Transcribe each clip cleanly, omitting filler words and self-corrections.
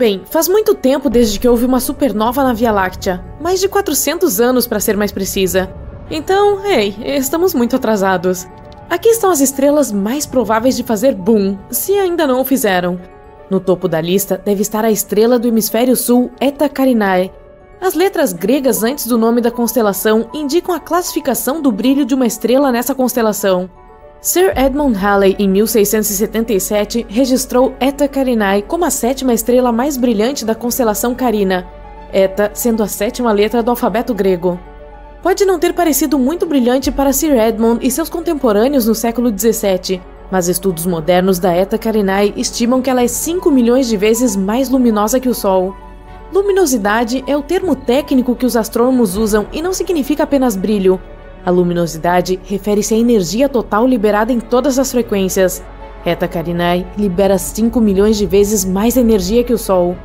Bem, faz muito tempo desde que houve uma supernova na Via Láctea. Mais de 400 anos, para ser mais precisa. Então, ei, estamos muito atrasados. Aqui estão as estrelas mais prováveis de fazer boom, se ainda não o fizeram. No topo da lista deve estar a estrela do hemisfério sul, Eta Carinae. As letras gregas antes do nome da constelação indicam a classificação do brilho de uma estrela nessa constelação. Sir Edmund Halley, em 1677, registrou Eta Carinae como a sétima estrela mais brilhante da constelação Carina, Eta sendo a sétima letra do alfabeto grego. Pode não ter parecido muito brilhante para Sir Edmund e seus contemporâneos no século XVII, mas estudos modernos da Eta Carinae estimam que ela é 5 milhões de vezes mais luminosa que o Sol. Luminosidade é o termo técnico que os astrônomos usam e não significa apenas brilho. A luminosidade refere-se à energia total liberada em todas as frequências. Eta Carinae libera 5 milhões de vezes mais energia que o Sol.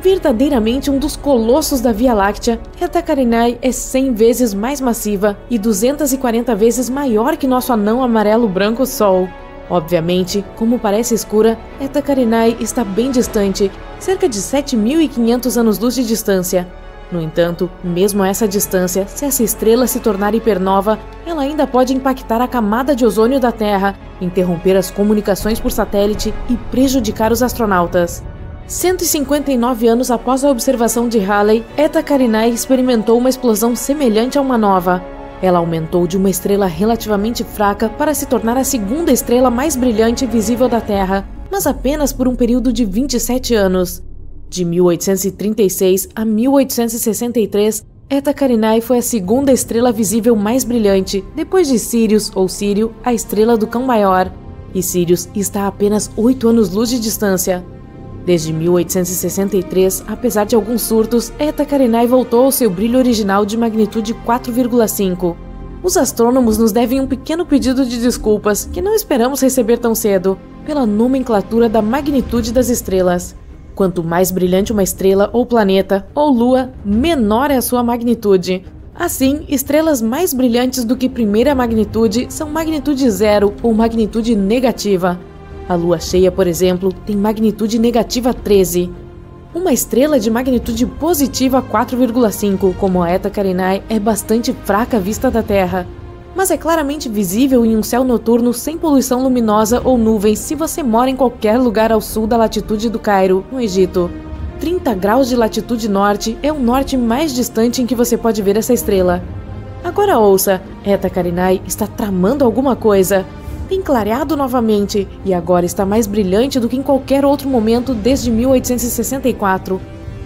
Verdadeiramente um dos colossos da Via Láctea, Eta Carinae é 100 vezes mais massiva e 240 vezes maior que nosso anão amarelo-branco Sol. Obviamente, como parece escura, Eta Carinae está bem distante, cerca de 7.500 anos-luz de distância. No entanto, mesmo a essa distância, se essa estrela se tornar hipernova, ela ainda pode impactar a camada de ozônio da Terra, interromper as comunicações por satélite e prejudicar os astronautas. 159 anos após a observação de Halley, Eta Carinae experimentou uma explosão semelhante a uma nova. Ela aumentou de uma estrela relativamente fraca para se tornar a segunda estrela mais brilhante visível da Terra, mas apenas por um período de 27 anos. De 1836 a 1863, Eta Carinae foi a segunda estrela visível mais brilhante, depois de Sirius, ou Sírio, a estrela do Cão Maior, e Sirius está a apenas 8 anos-luz de distância. Desde 1863, apesar de alguns surtos, Eta Carinae voltou ao seu brilho original de magnitude 4,5. Os astrônomos nos devem um pequeno pedido de desculpas, que não esperamos receber tão cedo, pela nomenclatura da magnitude das estrelas. Quanto mais brilhante uma estrela ou planeta, ou lua, menor é a sua magnitude. Assim, estrelas mais brilhantes do que primeira magnitude são magnitude zero ou magnitude negativa. A lua cheia, por exemplo, tem magnitude negativa 13. Uma estrela de magnitude positiva 4,5, como a Eta Carinae, é bastante fraca à vista da Terra, mas é claramente visível em um céu noturno sem poluição luminosa ou nuvens se você mora em qualquer lugar ao sul da latitude do Cairo, no Egito. 30 graus de latitude norte é o norte mais distante em que você pode ver essa estrela. Agora ouça, Eta Carinae está tramando alguma coisa. Tem clareado novamente e agora está mais brilhante do que em qualquer outro momento desde 1864.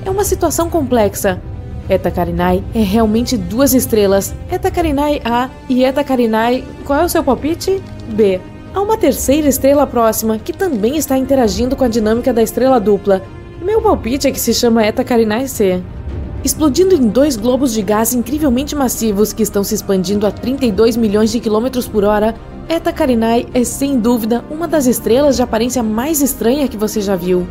É uma situação complexa. Eta Carinae é realmente duas estrelas, Eta Carinae A e Eta Carinae, qual é o seu palpite? B. Há uma terceira estrela próxima que também está interagindo com a dinâmica da estrela dupla. Meu palpite é que se chama Eta Carinae C. Explodindo em dois globos de gás incrivelmente massivos que estão se expandindo a 32 milhões de quilômetros por hora, Eta Carinae é sem dúvida uma das estrelas de aparência mais estranha que você já viu.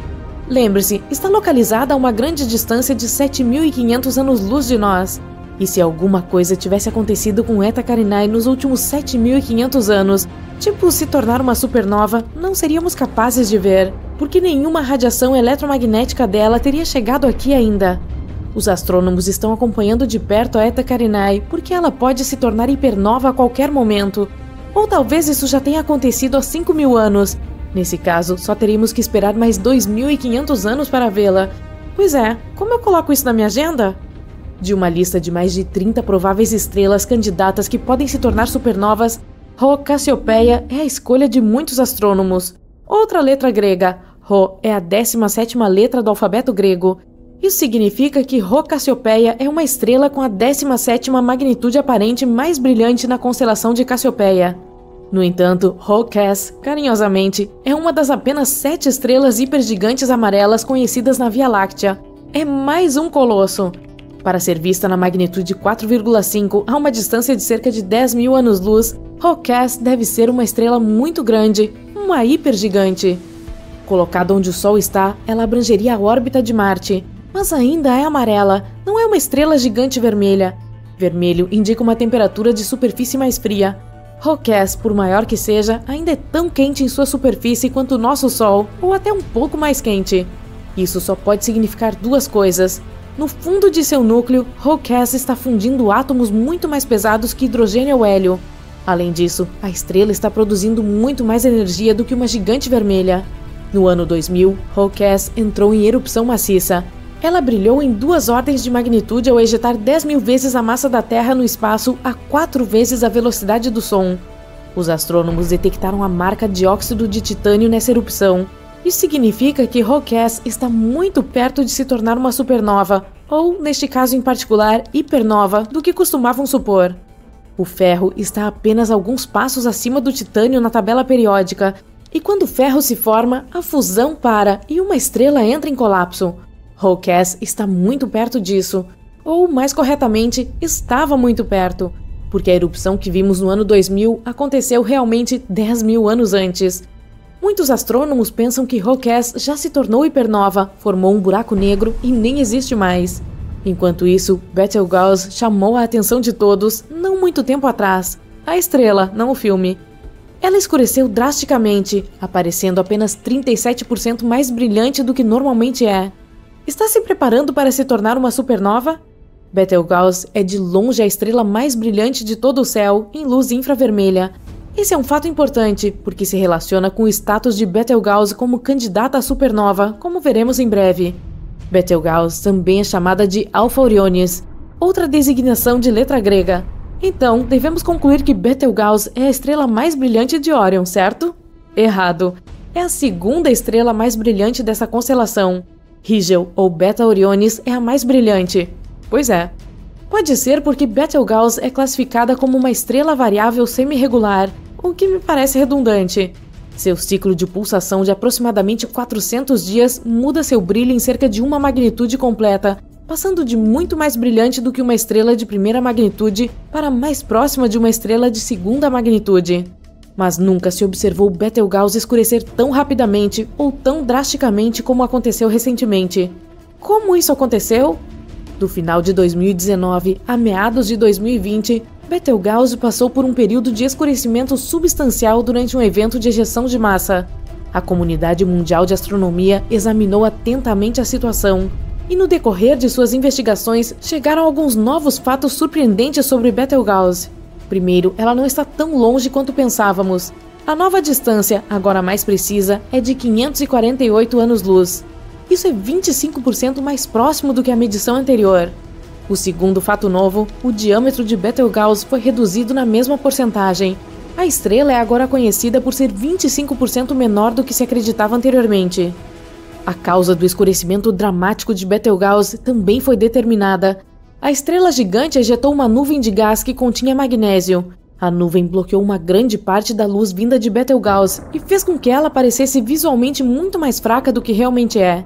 Lembre-se, está localizada a uma grande distância de 7.500 anos-luz de nós. E se alguma coisa tivesse acontecido com Eta Carinae nos últimos 7.500 anos, tipo se tornar uma supernova, não seríamos capazes de ver, porque nenhuma radiação eletromagnética dela teria chegado aqui ainda. Os astrônomos estão acompanhando de perto a Eta Carinae porque ela pode se tornar hipernova a qualquer momento. Ou talvez isso já tenha acontecido há 5.000 anos. Nesse caso, só teríamos que esperar mais 2.500 anos para vê-la. Pois é, como eu coloco isso na minha agenda? De uma lista de mais de 30 prováveis estrelas candidatas que podem se tornar supernovas, Rho Cassiopeia é a escolha de muitos astrônomos. Outra letra grega, Rho, é a 17ª letra do alfabeto grego. Isso significa que Rho Cassiopeia é uma estrela com a 17ª magnitude aparente mais brilhante na constelação de Cassiopeia. No entanto, Rho Cass, carinhosamente, é uma das apenas 7 estrelas hipergigantes amarelas conhecidas na Via Láctea. É mais um colosso. Para ser vista na magnitude 4,5 a uma distância de cerca de 10.000 anos-luz, Rho Cass deve ser uma estrela muito grande, uma hipergigante. Colocada onde o Sol está, ela abrangeria a órbita de Marte. Mas ainda é amarela, não é uma estrela gigante vermelha. Vermelho indica uma temperatura de superfície mais fria. Rho Cass, por maior que seja, ainda é tão quente em sua superfície quanto o nosso Sol, ou até um pouco mais quente. Isso só pode significar duas coisas. No fundo de seu núcleo, Hawkeye está fundindo átomos muito mais pesados que hidrogênio ou hélio. Além disso, a estrela está produzindo muito mais energia do que uma gigante vermelha. No ano 2000, Hawkeye entrou em erupção maciça. Ela brilhou em 2 ordens de magnitude ao ejetar 10.000 vezes a massa da Terra no espaço a 4 vezes a velocidade do som. Os astrônomos detectaram a marca de óxido de titânio nessa erupção. Isso significa que Hawkeye está muito perto de se tornar uma supernova, ou, neste caso em particular, hipernova, do que costumavam supor. O ferro está apenas alguns passos acima do titânio na tabela periódica, e quando o ferro se forma, a fusão para e uma estrela entra em colapso. Hawkeye está muito perto disso, ou, mais corretamente, estava muito perto, porque a erupção que vimos no ano 2000 aconteceu realmente 10.000 anos antes. Muitos astrônomos pensam que Hawkeye já se tornou hipernova, formou um buraco negro e nem existe mais. Enquanto isso, Betelgeuse chamou a atenção de todos, não muito tempo atrás. A estrela, não o filme. Ela escureceu drasticamente, aparecendo apenas 37% mais brilhante do que normalmente é. Está se preparando para se tornar uma supernova? Betelgeuse é de longe a estrela mais brilhante de todo o céu, em luz infravermelha. Esse é um fato importante, porque se relaciona com o status de Betelgeuse como candidata à supernova, como veremos em breve. Betelgeuse também é chamada de Alpha Orionis, outra designação de letra grega. Então, devemos concluir que Betelgeuse é a estrela mais brilhante de Órion, certo? Errado. É a segunda estrela mais brilhante dessa constelação. Rigel, ou Beta Orionis, é a mais brilhante. Pois é. Pode ser porque Betelgeuse é classificada como uma estrela variável semi-regular, o que me parece redundante. Seu ciclo de pulsação de aproximadamente 400 dias muda seu brilho em cerca de uma magnitude completa, passando de muito mais brilhante do que uma estrela de primeira magnitude para mais próxima de uma estrela de segunda magnitude. Mas nunca se observou Betelgeuse escurecer tão rapidamente ou tão drasticamente como aconteceu recentemente. Como isso aconteceu? Do final de 2019 a meados de 2020, Betelgeuse passou por um período de escurecimento substancial durante um evento de ejeção de massa. A comunidade mundial de astronomia examinou atentamente a situação, e no decorrer de suas investigações chegaram alguns novos fatos surpreendentes sobre Betelgeuse. Primeiro, ela não está tão longe quanto pensávamos. A nova distância, agora mais precisa, é de 548 anos-luz. Isso é 25% mais próximo do que a medição anterior. O segundo fato novo, o diâmetro de Betelgeuse foi reduzido na mesma porcentagem. A estrela é agora conhecida por ser 25% menor do que se acreditava anteriormente. A causa do escurecimento dramático de Betelgeuse também foi determinada. A estrela gigante ejetou uma nuvem de gás que continha magnésio. A nuvem bloqueou uma grande parte da luz vinda de Betelgeuse e fez com que ela parecesse visualmente muito mais fraca do que realmente é.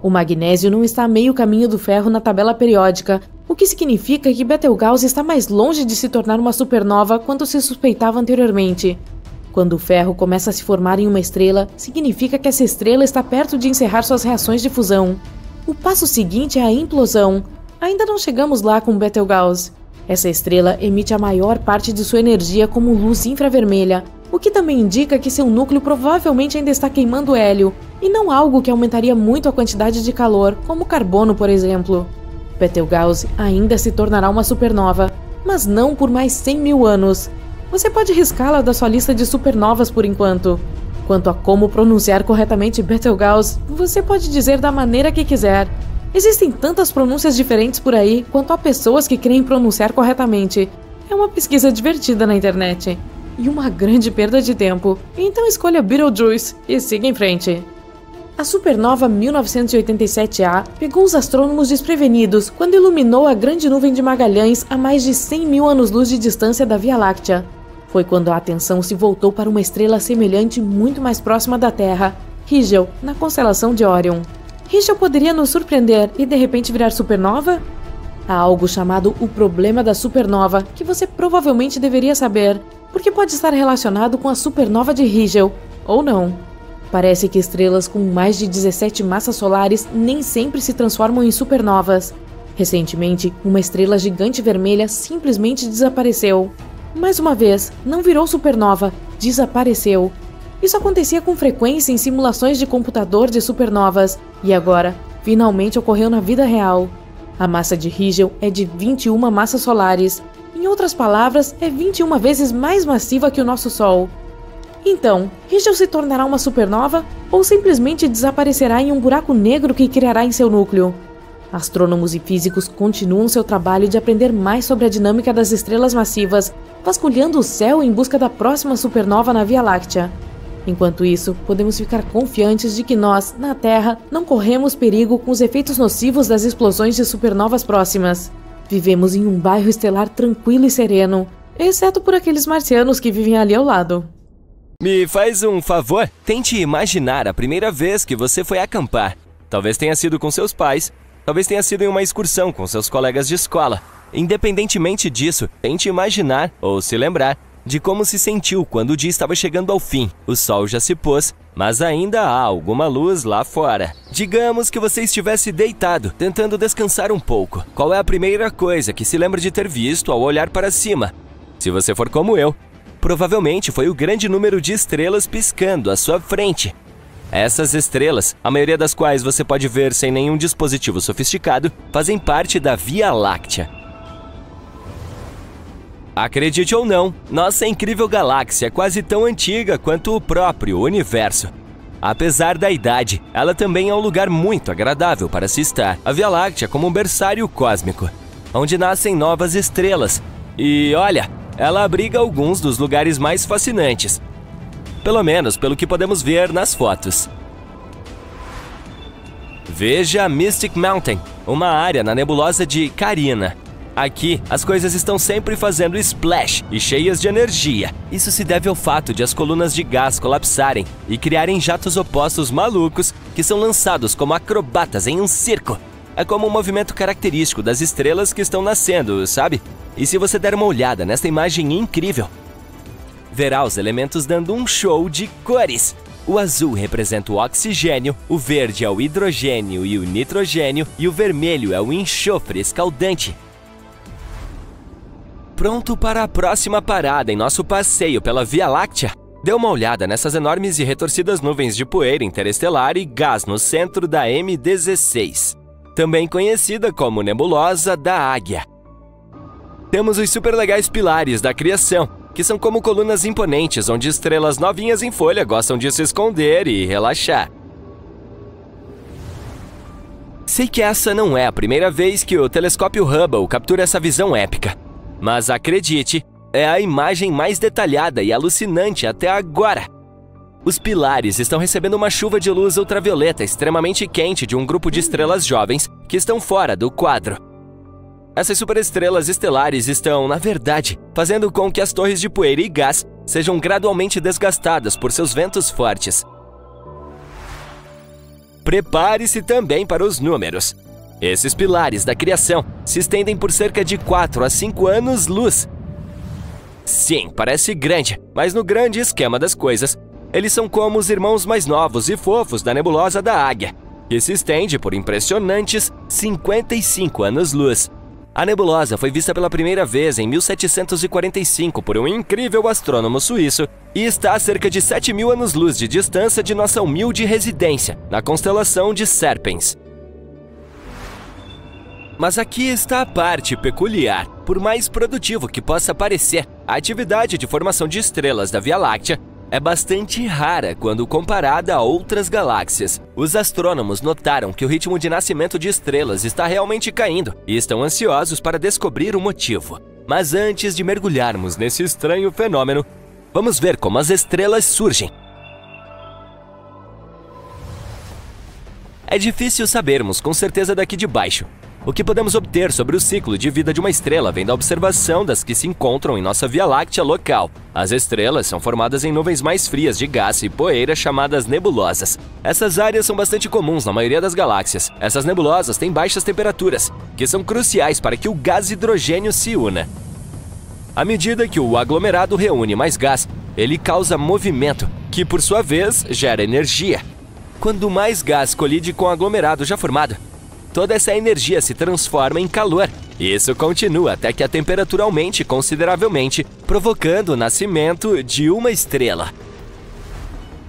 O magnésio não está a meio caminho do ferro na tabela periódica, o que significa que Betelgeuse está mais longe de se tornar uma supernova quanto se suspeitava anteriormente. Quando o ferro começa a se formar em uma estrela, significa que essa estrela está perto de encerrar suas reações de fusão. O passo seguinte é a implosão. Ainda não chegamos lá com Betelgeuse. Essa estrela emite a maior parte de sua energia como luz infravermelha, o que também indica que seu núcleo provavelmente ainda está queimando hélio, e não algo que aumentaria muito a quantidade de calor, como carbono, por exemplo. Betelgeuse ainda se tornará uma supernova, mas não por mais 100.000 anos. Você pode riscá-la da sua lista de supernovas por enquanto. Quanto a como pronunciar corretamente Betelgeuse, você pode dizer da maneira que quiser. Existem tantas pronúncias diferentes por aí quanto há pessoas que creem pronunciar corretamente. É uma pesquisa divertida na internet. E uma grande perda de tempo. Então escolha Betelgeuse e siga em frente. A supernova 1987A pegou os astrônomos desprevenidos quando iluminou a Grande Nuvem de Magalhães a mais de 100.000 anos-luz de distância da Via Láctea. Foi quando a atenção se voltou para uma estrela semelhante muito mais próxima da Terra, Rigel, na constelação de Órion. Rigel poderia nos surpreender e de repente virar supernova? Há algo chamado o problema da supernova, que você provavelmente deveria saber, porque pode estar relacionado com a supernova de Rigel, ou não. Parece que estrelas com mais de 17 massas solares nem sempre se transformam em supernovas. Recentemente, uma estrela gigante vermelha simplesmente desapareceu. Mais uma vez, não virou supernova, desapareceu. Isso acontecia com frequência em simulações de computador de supernovas, e agora, finalmente ocorreu na vida real. A massa de Rigel é de 21 massas solares. Em outras palavras, é 21 vezes mais massiva que o nosso Sol. Então, Rigel se tornará uma supernova ou simplesmente desaparecerá em um buraco negro que criará em seu núcleo? Astrônomos e físicos continuam seu trabalho de aprender mais sobre a dinâmica das estrelas massivas, vasculhando o céu em busca da próxima supernova na Via Láctea. Enquanto isso, podemos ficar confiantes de que nós, na Terra, não corremos perigo com os efeitos nocivos das explosões de supernovas próximas. Vivemos em um bairro estelar tranquilo e sereno, exceto por aqueles marcianos que vivem ali ao lado. Me faz um favor? Tente imaginar a primeira vez que você foi acampar. Talvez tenha sido com seus pais, talvez tenha sido em uma excursão com seus colegas de escola. Independentemente disso, tente imaginar, ou se lembrar, de como se sentiu quando o dia estava chegando ao fim. O sol já se pôs, mas ainda há alguma luz lá fora. Digamos que você estivesse deitado, tentando descansar um pouco. Qual é a primeira coisa que se lembra de ter visto ao olhar para cima? Se você for como eu, provavelmente foi o grande número de estrelas piscando à sua frente. Essas estrelas, a maioria das quais você pode ver sem nenhum dispositivo sofisticado, fazem parte da Via Láctea. Acredite ou não, nossa incrível galáxia é quase tão antiga quanto o próprio universo. Apesar da idade, ela também é um lugar muito agradável para se estar. A Via Láctea é como um berçário cósmico, onde nascem novas estrelas. E olha, ela abriga alguns dos lugares mais fascinantes. Pelo menos pelo que podemos ver nas fotos. Veja Mystic Mountain, uma área na nebulosa de Carina. Aqui, as coisas estão sempre fazendo splash e cheias de energia. Isso se deve ao fato de as colunas de gás colapsarem e criarem jatos opostos malucos que são lançados como acrobatas em um circo. É como um movimento característico das estrelas que estão nascendo, sabe? E se você der uma olhada nesta imagem incrível, verá os elementos dando um show de cores. O azul representa o oxigênio, o verde é o hidrogênio e o nitrogênio, e o vermelho é o enxofre escaldante. Pronto para a próxima parada em nosso passeio pela Via Láctea? Dê uma olhada nessas enormes e retorcidas nuvens de poeira interestelar e gás no centro da M16, também conhecida como Nebulosa da Águia. Temos os super legais pilares da criação, que são como colunas imponentes onde estrelas novinhas em folha gostam de se esconder e relaxar. Sei que essa não é a primeira vez que o telescópio Hubble captura essa visão épica. Mas acredite, é a imagem mais detalhada e alucinante até agora. Os pilares estão recebendo uma chuva de luz ultravioleta extremamente quente de um grupo de estrelas jovens que estão fora do quadro. Essas superestrelas estelares estão, na verdade, fazendo com que as torres de poeira e gás sejam gradualmente desgastadas por seus ventos fortes. Prepare-se também para os números. Esses pilares da criação se estendem por cerca de 4 a 5 anos-luz. Sim, parece grande, mas no grande esquema das coisas, eles são como os irmãos mais novos e fofos da nebulosa da Águia, que se estende por impressionantes 55 anos-luz. A nebulosa foi vista pela primeira vez em 1745 por um incrível astrônomo suíço e está a cerca de 7.000 anos-luz de distância de nossa humilde residência, na constelação de Serpens. Mas aqui está a parte peculiar. Por mais produtivo que possa parecer, a atividade de formação de estrelas da Via Láctea é bastante rara quando comparada a outras galáxias. Os astrônomos notaram que o ritmo de nascimento de estrelas está realmente caindo e estão ansiosos para descobrir o motivo. Mas antes de mergulharmos nesse estranho fenômeno, vamos ver como as estrelas surgem. É difícil sabermos com certeza daqui de baixo. O que podemos obter sobre o ciclo de vida de uma estrela vem da observação das que se encontram em nossa Via Láctea local. As estrelas são formadas em nuvens mais frias de gás e poeira chamadas nebulosas. Essas áreas são bastante comuns na maioria das galáxias. Essas nebulosas têm baixas temperaturas, que são cruciais para que o gás hidrogênio se una. À medida que o aglomerado reúne mais gás, ele causa movimento, que por sua vez gera energia. Quando mais gás colide com o aglomerado já formado, toda essa energia se transforma em calor. Isso continua até que a temperatura aumente consideravelmente, provocando o nascimento de uma estrela.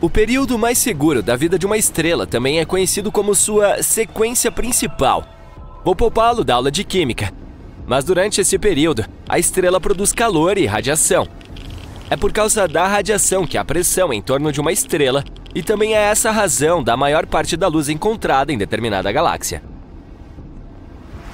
O período mais seguro da vida de uma estrela também é conhecido como sua sequência principal. Vou poupá-lo da aula de química. Mas durante esse período, a estrela produz calor e radiação. É por causa da radiação que há pressão em torno de uma estrela, e também é essa a razão da maior parte da luz encontrada em determinada galáxia.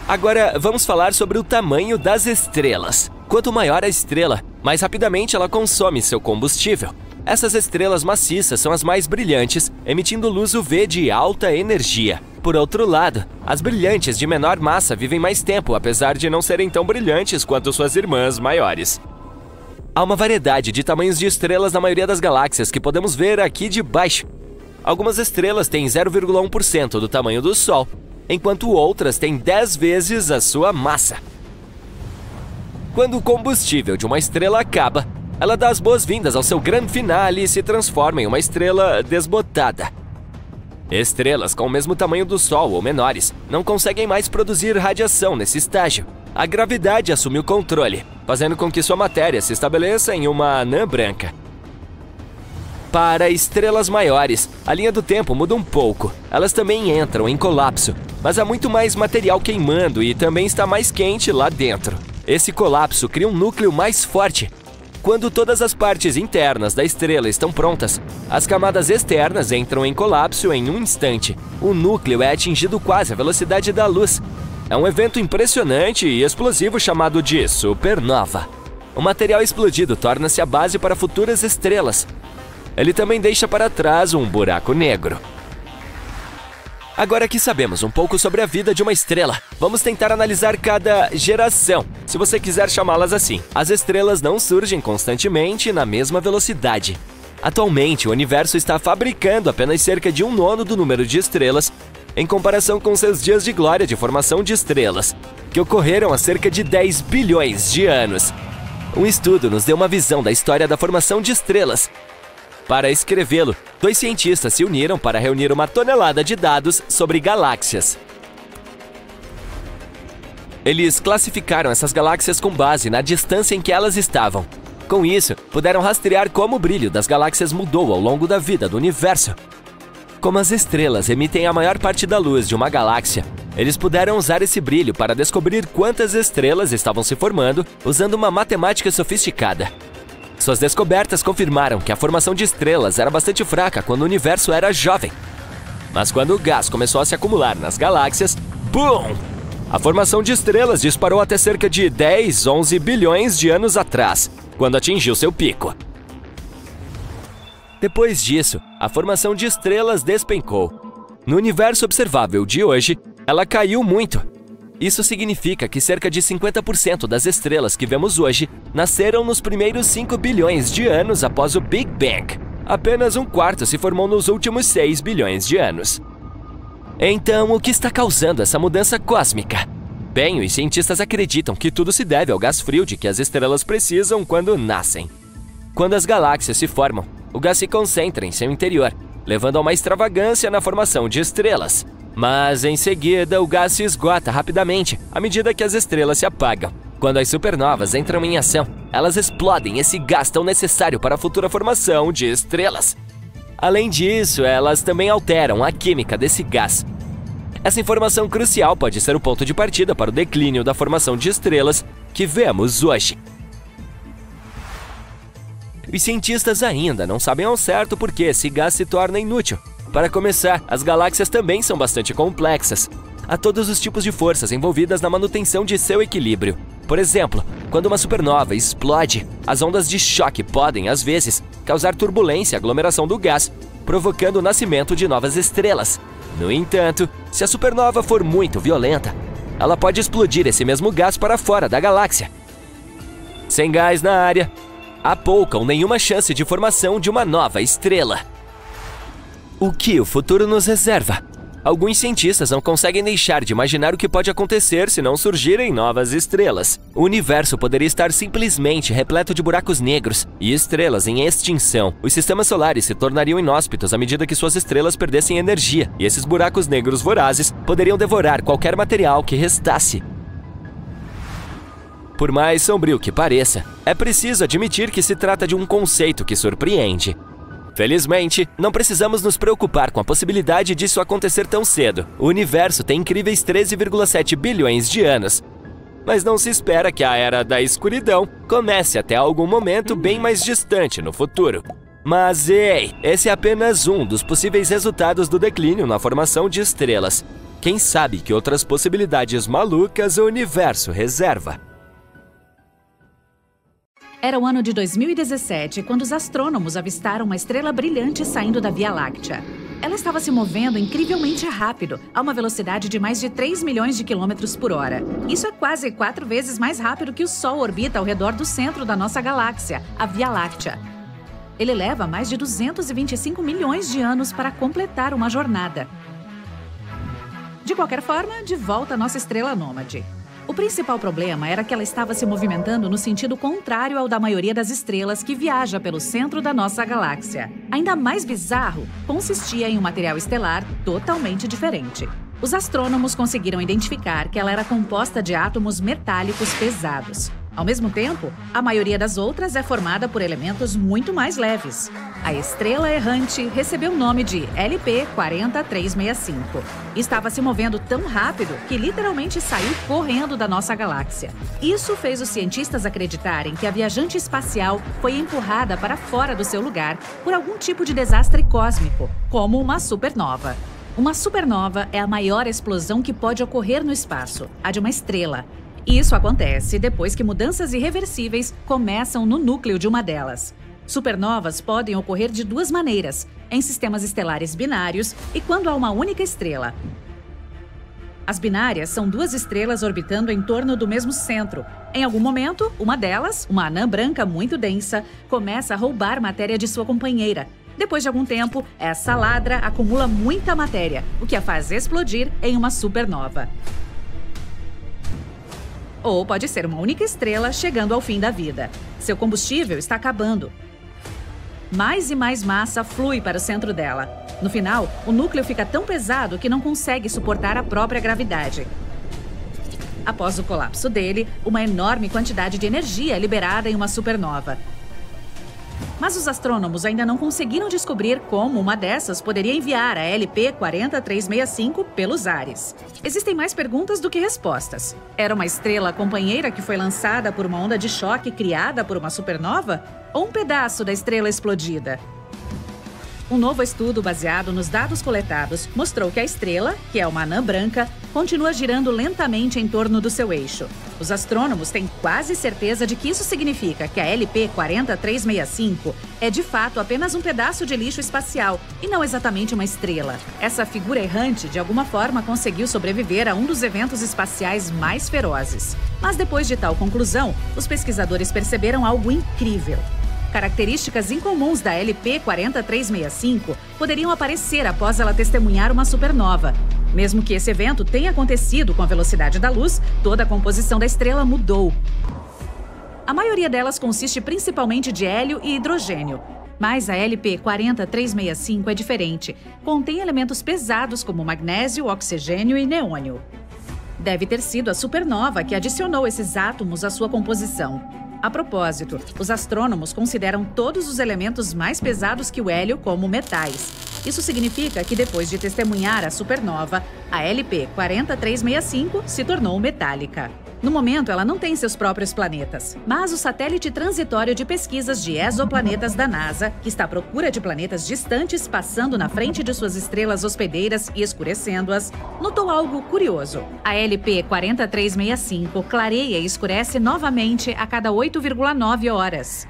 Agora, vamos falar sobre o tamanho das estrelas. Quanto maior a estrela, mais rapidamente ela consome seu combustível. Essas estrelas maciças são as mais brilhantes, emitindo luz UV de alta energia. Por outro lado, as brilhantes de menor massa vivem mais tempo, apesar de não serem tão brilhantes quanto suas irmãs maiores. Há uma variedade de tamanhos de estrelas na maioria das galáxias que podemos ver aqui de baixo. Algumas estrelas têm 0,1% do tamanho do Sol, enquanto outras têm 10 vezes a sua massa. Quando o combustível de uma estrela acaba, ela dá as boas-vindas ao seu grande finale e se transforma em uma estrela desbotada. Estrelas com o mesmo tamanho do Sol ou menores não conseguem mais produzir radiação nesse estágio. A gravidade assume o controle, fazendo com que sua matéria se estabeleça em uma anã branca. Para estrelas maiores, a linha do tempo muda um pouco. Elas também entram em colapso, mas há muito mais material queimando e também está mais quente lá dentro. Esse colapso cria um núcleo mais forte. Quando todas as partes internas da estrela estão prontas, as camadas externas entram em colapso em um instante. O núcleo é atingido quase à velocidade da luz. É um evento impressionante e explosivo chamado de supernova. O material explodido torna-se a base para futuras estrelas. Ele também deixa para trás um buraco negro. Agora que sabemos um pouco sobre a vida de uma estrela, vamos tentar analisar cada geração, se você quiser chamá-las assim. As estrelas não surgem constantemente na mesma velocidade. Atualmente, o universo está fabricando apenas cerca de 1/9 do número de estrelas, em comparação com seus dias de glória de formação de estrelas, que ocorreram há cerca de 10 bilhões de anos. Um estudo nos deu uma visão da história da formação de estrelas. Para escrevê-lo, 2 cientistas se uniram para reunir uma tonelada de dados sobre galáxias. Eles classificaram essas galáxias com base na distância em que elas estavam. Com isso, puderam rastrear como o brilho das galáxias mudou ao longo da vida do universo. Como as estrelas emitem a maior parte da luz de uma galáxia, eles puderam usar esse brilho para descobrir quantas estrelas estavam se formando usando uma matemática sofisticada. Suas descobertas confirmaram que a formação de estrelas era bastante fraca quando o universo era jovem. Mas quando o gás começou a se acumular nas galáxias, BUM! A formação de estrelas disparou até cerca de 10, 11 bilhões de anos atrás, quando atingiu seu pico. Depois disso, a formação de estrelas despencou. No universo observável de hoje, ela caiu muito. Isso significa que cerca de 50% das estrelas que vemos hoje nasceram nos primeiros 5 bilhões de anos após o Big Bang. Apenas 1/4 se formou nos últimos 6 bilhões de anos. Então, o que está causando essa mudança cósmica? Bem, os cientistas acreditam que tudo se deve ao gás frio de que as estrelas precisam quando nascem. Quando as galáxias se formam, o gás se concentra em seu interior, levando a uma extravagância na formação de estrelas. Mas, em seguida, o gás se esgota rapidamente à medida que as estrelas se apagam. Quando as supernovas entram em ação, elas explodem esse gás tão necessário para a futura formação de estrelas. Além disso, elas também alteram a química desse gás. Essa informação crucial pode ser o ponto de partida para o declínio da formação de estrelas que vemos hoje. Os cientistas ainda não sabem ao certo por que esse gás se torna inútil. Para começar, as galáxias também são bastante complexas. Há todos os tipos de forças envolvidas na manutenção de seu equilíbrio. Por exemplo, quando uma supernova explode, as ondas de choque podem, às vezes, causar turbulência e aglomeração do gás, provocando o nascimento de novas estrelas. No entanto, se a supernova for muito violenta, ela pode explodir esse mesmo gás para fora da galáxia. Sem gás na área, há pouca ou nenhuma chance de formação de uma nova estrela. O que o futuro nos reserva? Alguns cientistas não conseguem deixar de imaginar o que pode acontecer se não surgirem novas estrelas. O universo poderia estar simplesmente repleto de buracos negros e estrelas em extinção. Os sistemas solares se tornariam inóspitos à medida que suas estrelas perdessem energia, e esses buracos negros vorazes poderiam devorar qualquer material que restasse. Por mais sombrio que pareça, é preciso admitir que se trata de um conceito que surpreende. Felizmente, não precisamos nos preocupar com a possibilidade disso acontecer tão cedo. O universo tem incríveis 13,7 bilhões de anos. Mas não se espera que a Era da Escuridão comece até algum momento bem mais distante no futuro. Mas ei, esse é apenas um dos possíveis resultados do declínio na formação de estrelas. Quem sabe que outras possibilidades malucas o universo reserva? Era o ano de 2017, quando os astrônomos avistaram uma estrela brilhante saindo da Via Láctea. Ela estava se movendo incrivelmente rápido, a uma velocidade de mais de 3 milhões de quilômetros por hora. Isso é quase 4 vezes mais rápido que o Sol orbita ao redor do centro da nossa galáxia, a Via Láctea. Ele leva mais de 225 milhões de anos para completar uma jornada. De qualquer forma, de volta à nossa estrela nômade. O principal problema era que ela estava se movimentando no sentido contrário ao da maioria das estrelas que viaja pelo centro da nossa galáxia. Ainda mais bizarro, consistia em um material estelar totalmente diferente. Os astrônomos conseguiram identificar que ela era composta de átomos metálicos pesados. Ao mesmo tempo, a maioria das outras é formada por elementos muito mais leves. A estrela errante recebeu o nome de LP 40365. Estava se movendo tão rápido que literalmente saiu correndo da nossa galáxia. Isso fez os cientistas acreditarem que a viajante espacial foi empurrada para fora do seu lugar por algum tipo de desastre cósmico, como uma supernova. Uma supernova é a maior explosão que pode ocorrer no espaço, a de uma estrela. Isso acontece depois que mudanças irreversíveis começam no núcleo de uma delas. Supernovas podem ocorrer de duas maneiras, em sistemas estelares binários e quando há uma única estrela. As binárias são duas estrelas orbitando em torno do mesmo centro. Em algum momento, uma delas, uma anã branca muito densa, começa a roubar matéria de sua companheira. Depois de algum tempo, essa ladra acumula muita matéria, o que a faz explodir em uma supernova. Ou pode ser uma única estrela chegando ao fim da vida. Seu combustível está acabando. Mais e mais massa flui para o centro dela. No final, o núcleo fica tão pesado que não consegue suportar a própria gravidade. Após o colapso dele, uma enorme quantidade de energia é liberada em uma supernova. Mas os astrônomos ainda não conseguiram descobrir como uma dessas poderia enviar a LP 40365 pelos ares. Existem mais perguntas do que respostas. Era uma estrela companheira que foi lançada por uma onda de choque criada por uma supernova? Ou um pedaço da estrela explodida? Um novo estudo baseado nos dados coletados mostrou que a estrela, que é uma anã branca, continua girando lentamente em torno do seu eixo. Os astrônomos têm quase certeza de que isso significa que a LP 40365 é de fato apenas um pedaço de lixo espacial e não exatamente uma estrela. Essa figura errante, de alguma forma, conseguiu sobreviver a um dos eventos espaciais mais ferozes. Mas depois de tal conclusão, os pesquisadores perceberam algo incrível. Características incomuns da LP 40365 poderiam aparecer após ela testemunhar uma supernova. Mesmo que esse evento tenha acontecido com a velocidade da luz, toda a composição da estrela mudou. A maioria delas consiste principalmente de hélio e hidrogênio. Mas a LP 40365 é diferente. Contém elementos pesados como magnésio, oxigênio e neônio. Deve ter sido a supernova que adicionou esses átomos à sua composição. A propósito, os astrônomos consideram todos os elementos mais pesados que o hélio como metais. Isso significa que depois de testemunhar a supernova, a LP 40365 se tornou metálica. No momento, ela não tem seus próprios planetas, mas o satélite transitório de pesquisas de exoplanetas da NASA, que está à procura de planetas distantes passando na frente de suas estrelas hospedeiras e escurecendo-as, notou algo curioso. A LP 40365 clareia e escurece novamente a cada 8,9 horas.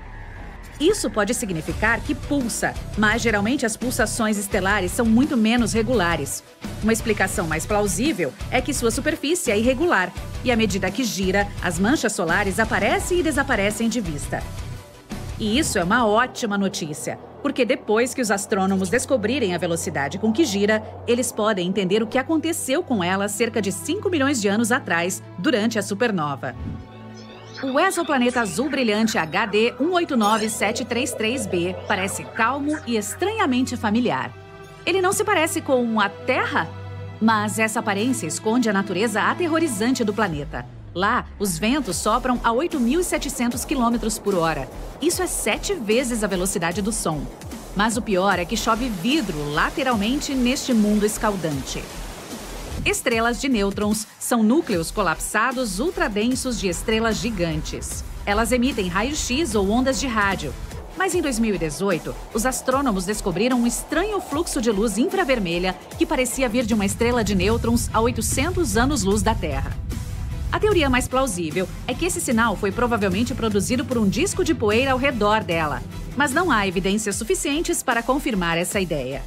Isso pode significar que pulsa, mas geralmente as pulsações estelares são muito menos regulares. Uma explicação mais plausível é que sua superfície é irregular e, à medida que gira, as manchas solares aparecem e desaparecem de vista. E isso é uma ótima notícia, porque depois que os astrônomos descobrirem a velocidade com que gira, eles podem entender o que aconteceu com ela cerca de 5 milhões de anos atrás, durante a supernova. O exoplaneta azul brilhante HD 189733b parece calmo e estranhamente familiar. Ele não se parece com a Terra? Mas essa aparência esconde a natureza aterrorizante do planeta. Lá, os ventos sopram a 8.700 km por hora. Isso é 7 vezes a velocidade do som. Mas o pior é que chove vidro lateralmente neste mundo escaldante. Estrelas de nêutrons são núcleos colapsados ultradensos de estrelas gigantes. Elas emitem raios-x ou ondas de rádio. Mas em 2018, os astrônomos descobriram um estranho fluxo de luz infravermelha que parecia vir de uma estrela de nêutrons a 800 anos-luz da Terra. A teoria mais plausível é que esse sinal foi provavelmente produzido por um disco de poeira ao redor dela, mas não há evidências suficientes para confirmar essa ideia.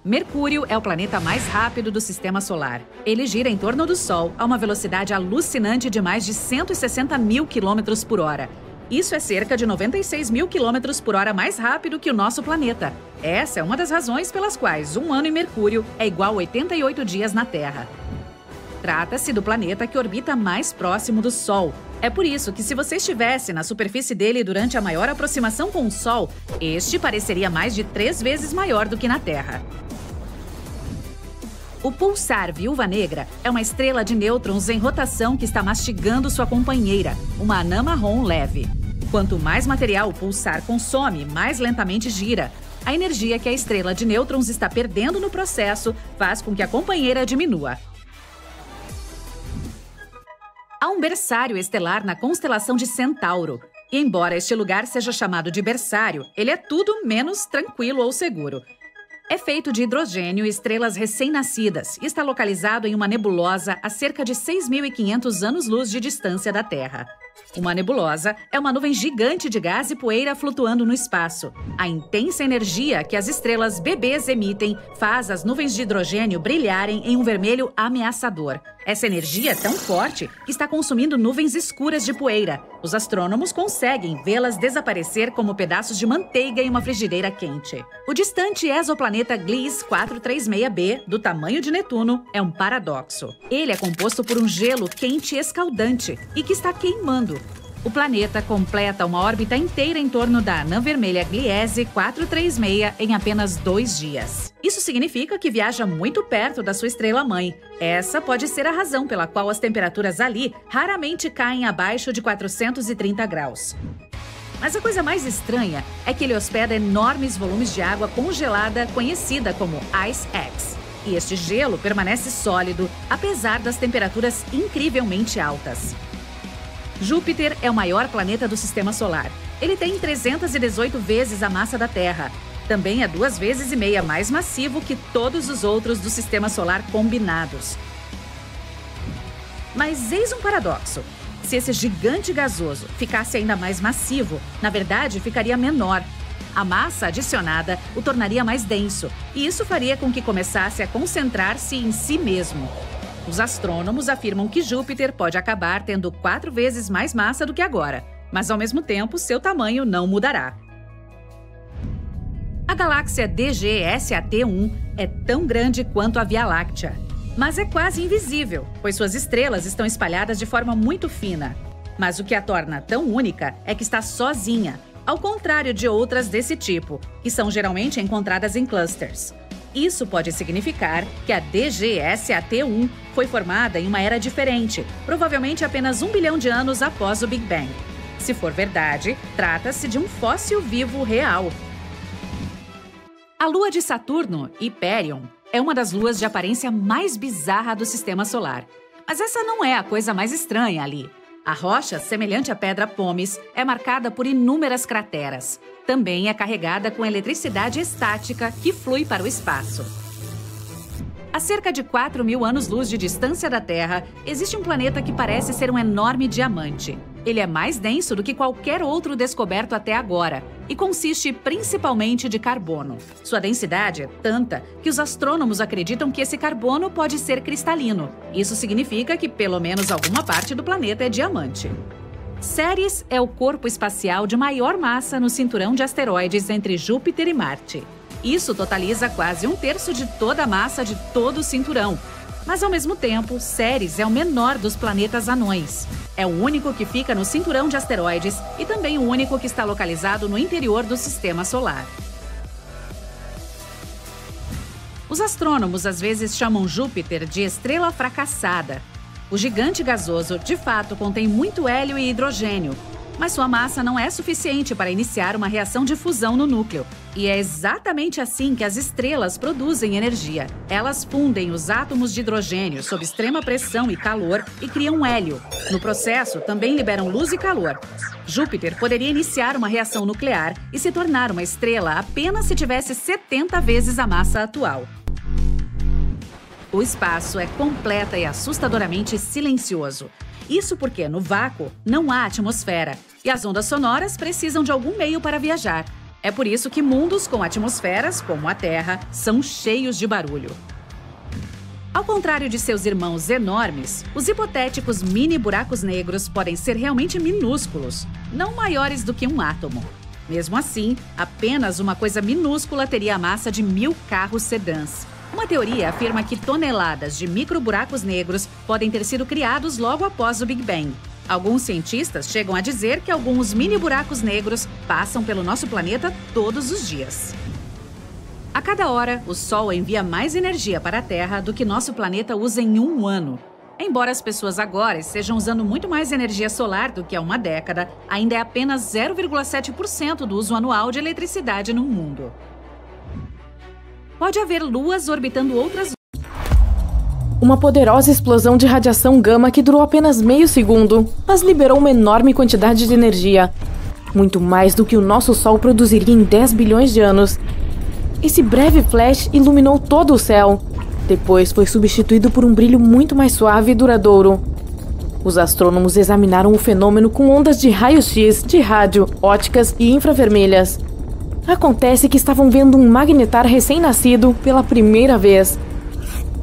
Mercúrio é o planeta mais rápido do Sistema Solar. Ele gira em torno do Sol a uma velocidade alucinante de mais de 160 mil km por hora. Isso é cerca de 96 mil km por hora mais rápido que o nosso planeta. Essa é uma das razões pelas quais um ano em Mercúrio é igual a 88 dias na Terra. Trata-se do planeta que orbita mais próximo do Sol. É por isso que, se você estivesse na superfície dele durante a maior aproximação com o Sol, este pareceria mais de 3 vezes maior do que na Terra. O pulsar Viúva Negra é uma estrela de nêutrons em rotação que está mastigando sua companheira, uma anã marrom leve. Quanto mais material o pulsar consome, mais lentamente gira. A energia que a estrela de nêutrons está perdendo no processo faz com que a companheira diminua. Há um berçário estelar na constelação de Centauro. E embora este lugar seja chamado de berçário, ele é tudo menos tranquilo ou seguro. É feito de hidrogênio e estrelas recém-nascidas e está localizado em uma nebulosa a cerca de 6.500 anos-luz de distância da Terra. Uma nebulosa é uma nuvem gigante de gás e poeira flutuando no espaço. A intensa energia que as estrelas bebês emitem faz as nuvens de hidrogênio brilharem em um vermelho ameaçador. Essa energia é tão forte que está consumindo nuvens escuras de poeira. Os astrônomos conseguem vê-las desaparecer como pedaços de manteiga em uma frigideira quente. O distante exoplaneta Gliese 436b, do tamanho de Netuno, é um paradoxo. Ele é composto por um gelo quente escaldante e que está queimando. O planeta completa uma órbita inteira em torno da anã vermelha Gliese 436 em apenas 2 dias. Isso significa que viaja muito perto da sua estrela-mãe. Essa pode ser a razão pela qual as temperaturas ali raramente caem abaixo de 430 graus. Mas a coisa mais estranha é que ele hospeda enormes volumes de água congelada conhecida como Ice X. E este gelo permanece sólido, apesar das temperaturas incrivelmente altas. Júpiter é o maior planeta do Sistema Solar. Ele tem 318 vezes a massa da Terra. Também é 2,5 vezes mais massivo que todos os outros do Sistema Solar combinados. Mas eis um paradoxo. Se esse gigante gasoso ficasse ainda mais massivo, na verdade ficaria menor. A massa adicionada o tornaria mais denso, e isso faria com que começasse a concentrar-se em si mesmo. Os astrônomos afirmam que Júpiter pode acabar tendo 4 vezes mais massa do que agora, mas ao mesmo tempo seu tamanho não mudará. A galáxia DGSAT-1 é tão grande quanto a Via Láctea, mas é quase invisível, pois suas estrelas estão espalhadas de forma muito fina. Mas o que a torna tão única é que está sozinha, ao contrário de outras desse tipo, que são geralmente encontradas em clusters. Isso pode significar que a DGSAT-1 foi formada em uma era diferente, provavelmente apenas 1 bilhão de anos após o Big Bang. Se for verdade, trata-se de um fóssil vivo real. A lua de Saturno, Hyperion, é uma das luas de aparência mais bizarra do Sistema Solar. Mas essa não é a coisa mais estranha ali. A rocha, semelhante à pedra Pómez, é marcada por inúmeras crateras. Também é carregada com eletricidade estática que flui para o espaço. A cerca de 4.000 anos-luz de distância da Terra, existe um planeta que parece ser um enorme diamante. Ele é mais denso do que qualquer outro descoberto até agora e consiste principalmente de carbono. Sua densidade é tanta que os astrônomos acreditam que esse carbono pode ser cristalino. Isso significa que pelo menos alguma parte do planeta é diamante. Ceres é o corpo espacial de maior massa no cinturão de asteroides entre Júpiter e Marte. Isso totaliza quase 1/3 de toda a massa de todo o cinturão. Mas, ao mesmo tempo, Ceres é o menor dos planetas anões. É o único que fica no cinturão de asteroides e também o único que está localizado no interior do Sistema Solar. Os astrônomos às vezes chamam Júpiter de estrela fracassada. O gigante gasoso, de fato, contém muito hélio e hidrogênio, Mas sua massa não é suficiente para iniciar uma reação de fusão no núcleo. E é exatamente assim que as estrelas produzem energia. Elas fundem os átomos de hidrogênio sob extrema pressão e calor e criam hélio. No processo, também liberam luz e calor. Júpiter poderia iniciar uma reação nuclear e se tornar uma estrela apenas se tivesse 70 vezes a massa atual. O espaço é completa e assustadoramente silencioso. Isso porque, no vácuo, não há atmosfera e as ondas sonoras precisam de algum meio para viajar. É por isso que mundos com atmosferas, como a Terra, são cheios de barulho. Ao contrário de seus irmãos enormes, os hipotéticos mini buracos negros podem ser realmente minúsculos, não maiores do que um átomo. Mesmo assim, apenas uma coisa minúscula teria a massa de 1000 carros sedãs. Uma teoria afirma que toneladas de microburacos negros podem ter sido criados logo após o Big Bang. Alguns cientistas chegam a dizer que alguns mini buracos negros passam pelo nosso planeta todos os dias. A cada hora, o Sol envia mais energia para a Terra do que nosso planeta usa em um ano. Embora as pessoas agora estejam usando muito mais energia solar do que há uma década, ainda é apenas 0,7% do uso anual de eletricidade no mundo. Pode haver luas orbitando outras. Uma poderosa explosão de radiação gama que durou apenas meio segundo, mas liberou uma enorme quantidade de energia. Muito mais do que o nosso Sol produziria em 10 bilhões de anos. Esse breve flash iluminou todo o céu. Depois foi substituído por um brilho muito mais suave e duradouro. Os astrônomos examinaram o fenômeno com ondas de raio-x, de rádio, óticas e infravermelhas. Acontece que estavam vendo um magnetar recém-nascido pela primeira vez.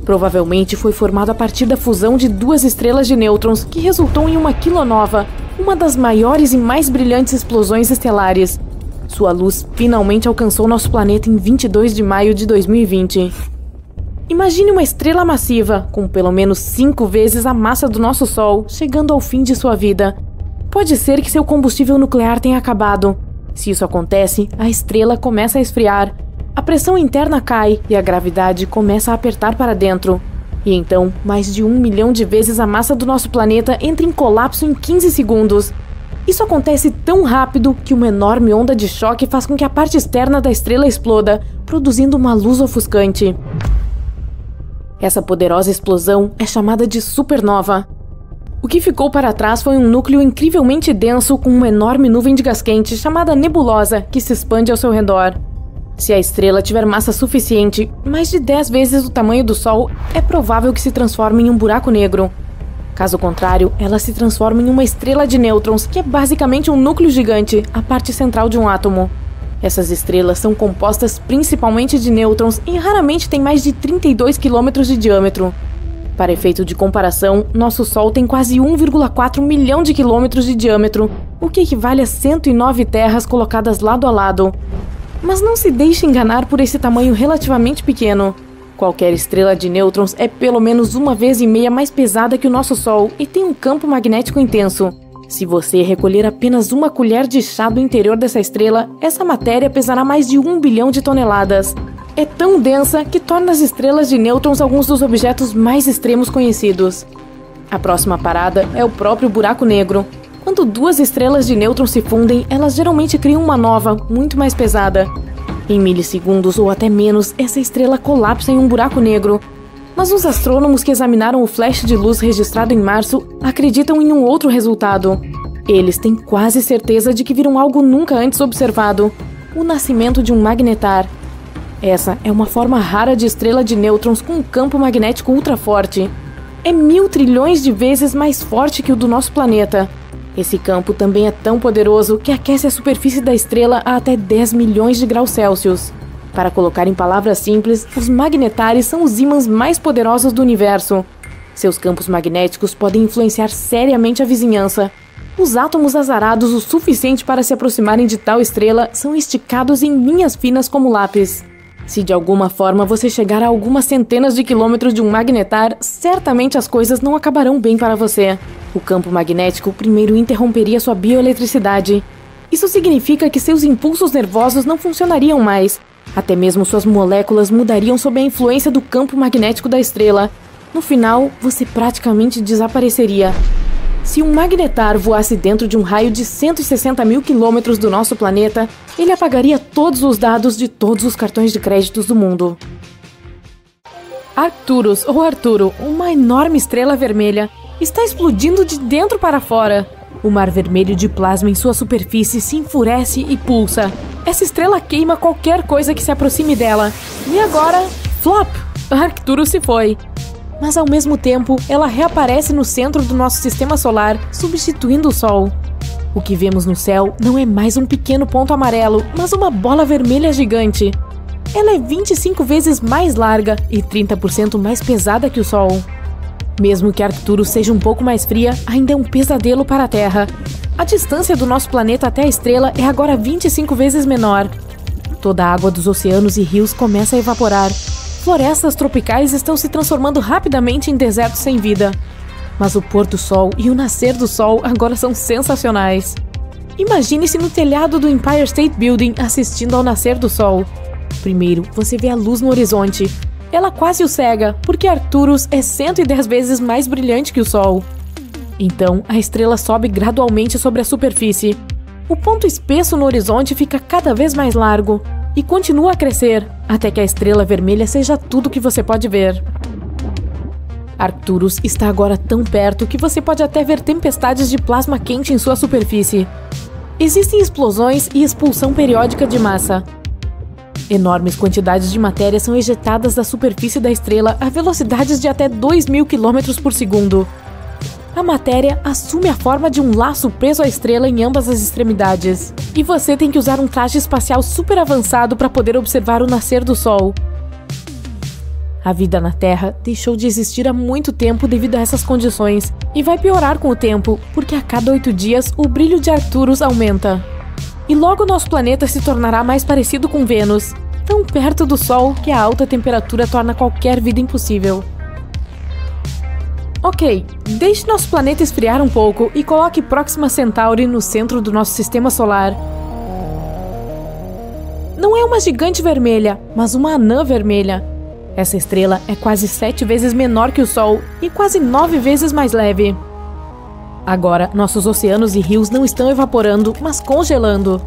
Provavelmente foi formado a partir da fusão de duas estrelas de nêutrons que resultou em uma quilonova, uma das maiores e mais brilhantes explosões estelares. Sua luz finalmente alcançou nosso planeta em 22 de maio de 2020. Imagine uma estrela massiva, com pelo menos 5 vezes a massa do nosso Sol, chegando ao fim de sua vida. Pode ser que seu combustível nuclear tenha acabado. Se isso acontece, a estrela começa a esfriar, a pressão interna cai e a gravidade começa a apertar para dentro. E então, mais de 1 milhão de vezes a massa do nosso planeta entra em colapso em 15 segundos. Isso acontece tão rápido que uma enorme onda de choque faz com que a parte externa da estrela exploda, produzindo uma luz ofuscante. Essa poderosa explosão é chamada de supernova. O que ficou para trás foi um núcleo incrivelmente denso com uma enorme nuvem de gás quente chamada nebulosa que se expande ao seu redor. Se a estrela tiver massa suficiente, mais de 10 vezes o tamanho do Sol, é provável que se transforme em um buraco negro. Caso contrário, ela se transforma em uma estrela de nêutrons, que é basicamente um núcleo gigante, a parte central de um átomo. Essas estrelas são compostas principalmente de nêutrons e raramente têm mais de 32 km de diâmetro. Para efeito de comparação, nosso Sol tem quase 1,4 milhão de quilômetros de diâmetro, o que equivale a 109 terras colocadas lado a lado. Mas não se deixe enganar por esse tamanho relativamente pequeno. Qualquer estrela de nêutrons é pelo menos 1,5 vezes mais pesada que o nosso Sol e tem um campo magnético intenso. Se você recolher apenas uma colher de chá do interior dessa estrela, essa matéria pesará mais de 1 bilhão de toneladas. É tão densa que torna as estrelas de nêutrons alguns dos objetos mais extremos conhecidos. A próxima parada é o próprio buraco negro. Quando duas estrelas de nêutrons se fundem, elas geralmente criam uma nova, muito mais pesada. Em milissegundos ou até menos, essa estrela colapsa em um buraco negro. Mas os astrônomos que examinaram o flash de luz registrado em março acreditam em um outro resultado. Eles têm quase certeza de que viram algo nunca antes observado: o nascimento de um magnetar. Essa é uma forma rara de estrela de nêutrons com um campo magnético ultra forte. É 1000 trilhões de vezes mais forte que o do nosso planeta. Esse campo também é tão poderoso que aquece a superfície da estrela a até 10 milhões de graus Celsius. Para colocar em palavras simples, os magnetares são os ímãs mais poderosos do universo. Seus campos magnéticos podem influenciar seriamente a vizinhança. Os átomos azarados o suficiente para se aproximarem de tal estrela são esticados em linhas finas como lápis. Se de alguma forma você chegar a algumas centenas de quilômetros de um magnetar, certamente as coisas não acabarão bem para você. O campo magnético primeiro interromperia sua bioeletricidade. Isso significa que seus impulsos nervosos não funcionariam mais. Até mesmo suas moléculas mudariam sob a influência do campo magnético da estrela. No final, você praticamente desapareceria. Se um magnetar voasse dentro de um raio de 160 mil quilômetros do nosso planeta, ele apagaria todos os dados de todos os cartões de créditos do mundo. Arcturus, ou Arturo, uma enorme estrela vermelha, está explodindo de dentro para fora. O mar vermelho de plasma em sua superfície se enfurece e pulsa. Essa estrela queima qualquer coisa que se aproxime dela. E agora, flop! Arcturus se foi. Mas ao mesmo tempo, ela reaparece no centro do nosso sistema solar, substituindo o Sol. O que vemos no céu não é mais um pequeno ponto amarelo, mas uma bola vermelha gigante. Ela é 25 vezes mais larga e 30% mais pesada que o Sol. Mesmo que Arcturus seja um pouco mais fria, ainda é um pesadelo para a Terra. A distância do nosso planeta até a estrela é agora 25 vezes menor. Toda a água dos oceanos e rios começa a evaporar. Florestas tropicais estão se transformando rapidamente em desertos sem vida. Mas o pôr do sol e o nascer do sol agora são sensacionais. Imagine-se no telhado do Empire State Building assistindo ao nascer do sol. Primeiro, você vê a luz no horizonte. Ela quase o cega, porque Arcturus é 110 vezes mais brilhante que o Sol. Então, a estrela sobe gradualmente sobre a superfície. O ponto espesso no horizonte fica cada vez mais largo e continua a crescer, até que a estrela vermelha seja tudo que você pode ver. Arcturus está agora tão perto que você pode até ver tempestades de plasma quente em sua superfície. Existem explosões e expulsão periódica de massa. Enormes quantidades de matéria são ejetadas da superfície da estrela a velocidades de até 2.000 km por segundo. A matéria assume a forma de um laço preso à estrela em ambas as extremidades. E você tem que usar um traje espacial super avançado para poder observar o nascer do Sol. A vida na Terra deixou de existir há muito tempo devido a essas condições e vai piorar com o tempo, porque a cada 8 dias o brilho de Arcturus aumenta. E logo nosso planeta se tornará mais parecido com Vênus, tão perto do Sol que a alta temperatura torna qualquer vida impossível. Ok, deixe nosso planeta esfriar um pouco e coloque Próxima Centauri no centro do nosso sistema solar. Não é uma gigante vermelha, mas uma anã vermelha. Essa estrela é quase 7 vezes menor que o Sol e quase 9 vezes mais leve. Agora, nossos oceanos e rios não estão evaporando, mas congelando.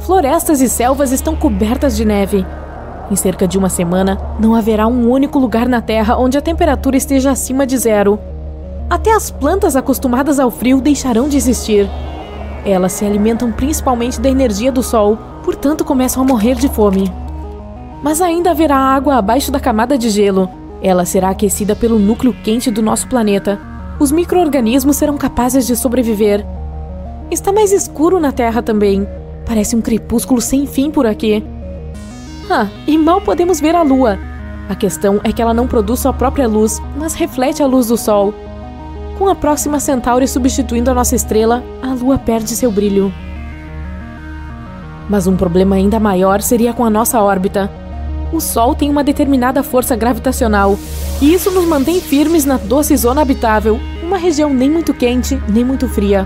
Florestas e selvas estão cobertas de neve. Em cerca de uma semana, não haverá um único lugar na Terra onde a temperatura esteja acima de 0. Até as plantas acostumadas ao frio deixarão de existir. Elas se alimentam principalmente da energia do Sol, portanto começam a morrer de fome. Mas ainda haverá água abaixo da camada de gelo. Ela será aquecida pelo núcleo quente do nosso planeta. Os micro-organismos serão capazes de sobreviver. Está mais escuro na Terra também. Parece um crepúsculo sem fim por aqui. E mal podemos ver a Lua. A questão é que ela não produz sua própria luz, mas reflete a luz do Sol. Com a Próxima Centauri substituindo a nossa estrela, a Lua perde seu brilho. Mas um problema ainda maior seria com a nossa órbita. O Sol tem uma determinada força gravitacional, e isso nos mantém firmes na doce zona habitável, uma região nem muito quente, nem muito fria.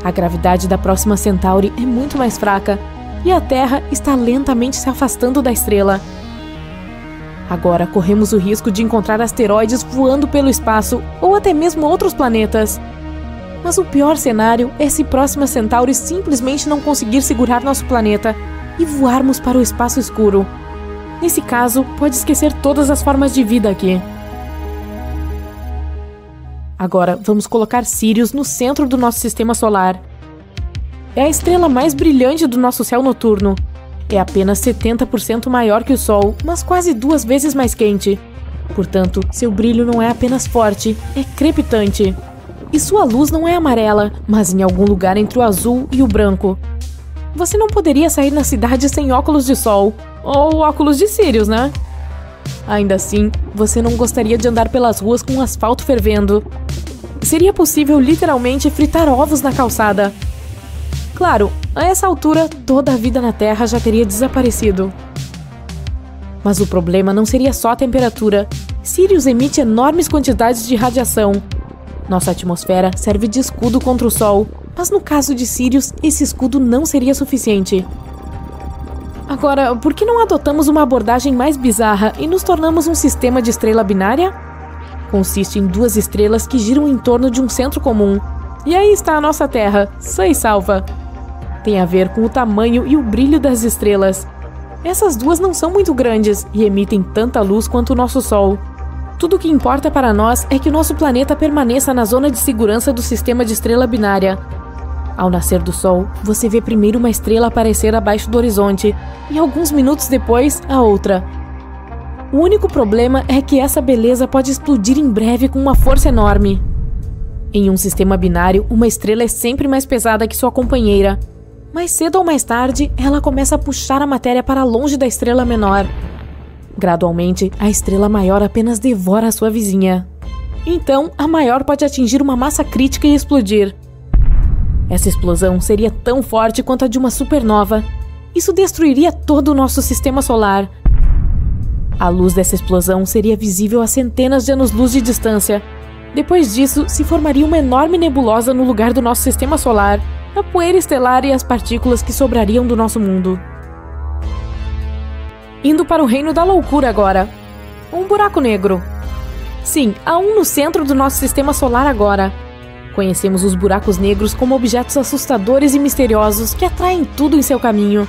A gravidade da Próxima Centauri é muito mais fraca, e a Terra está lentamente se afastando da estrela. Agora corremos o risco de encontrar asteroides voando pelo espaço, ou até mesmo outros planetas. Mas o pior cenário é se Próxima Centauri simplesmente não conseguir segurar nosso planeta e voarmos para o espaço escuro. Nesse caso, pode esquecer todas as formas de vida aqui. Agora, vamos colocar Sirius no centro do nosso sistema solar. É a estrela mais brilhante do nosso céu noturno. É apenas 70% maior que o Sol, mas quase 2 vezes mais quente. Portanto, seu brilho não é apenas forte, é crepitante. E sua luz não é amarela, mas em algum lugar entre o azul e o branco. Você não poderia sair na cidade sem óculos de sol. Ou óculos de Sirius, né? Ainda assim, você não gostaria de andar pelas ruas com o asfalto fervendo. Seria possível literalmente fritar ovos na calçada. Claro, a essa altura, toda a vida na Terra já teria desaparecido. Mas o problema não seria só a temperatura. Sirius emite enormes quantidades de radiação. Nossa atmosfera serve de escudo contra o Sol, mas no caso de Sirius, esse escudo não seria suficiente. Agora, por que não adotamos uma abordagem mais bizarra e nos tornamos um sistema de estrela binária? Consiste em duas estrelas que giram em torno de um centro comum. E aí está a nossa Terra, sã e salva. Tem a ver com o tamanho e o brilho das estrelas. Essas duas não são muito grandes e emitem tanta luz quanto o nosso Sol. Tudo o que importa para nós é que o nosso planeta permaneça na zona de segurança do sistema de estrela binária. Ao nascer do Sol, você vê primeiro uma estrela aparecer abaixo do horizonte e alguns minutos depois, a outra. O único problema é que essa beleza pode explodir em breve com uma força enorme. Em um sistema binário, uma estrela é sempre mais pesada que sua companheira. Mais cedo ou mais tarde, ela começa a puxar a matéria para longe da estrela menor. Gradualmente, a estrela maior apenas devora a sua vizinha. Então, a maior pode atingir uma massa crítica e explodir. Essa explosão seria tão forte quanto a de uma supernova. Isso destruiria todo o nosso sistema solar. A luz dessa explosão seria visível a centenas de anos-luz de distância. Depois disso, se formaria uma enorme nebulosa no lugar do nosso sistema solar, a poeira estelar e as partículas que sobrariam do nosso mundo. Indo para o reino da loucura agora. Um buraco negro. Sim, há um no centro do nosso sistema solar agora. Conhecemos os buracos negros como objetos assustadores e misteriosos que atraem tudo em seu caminho.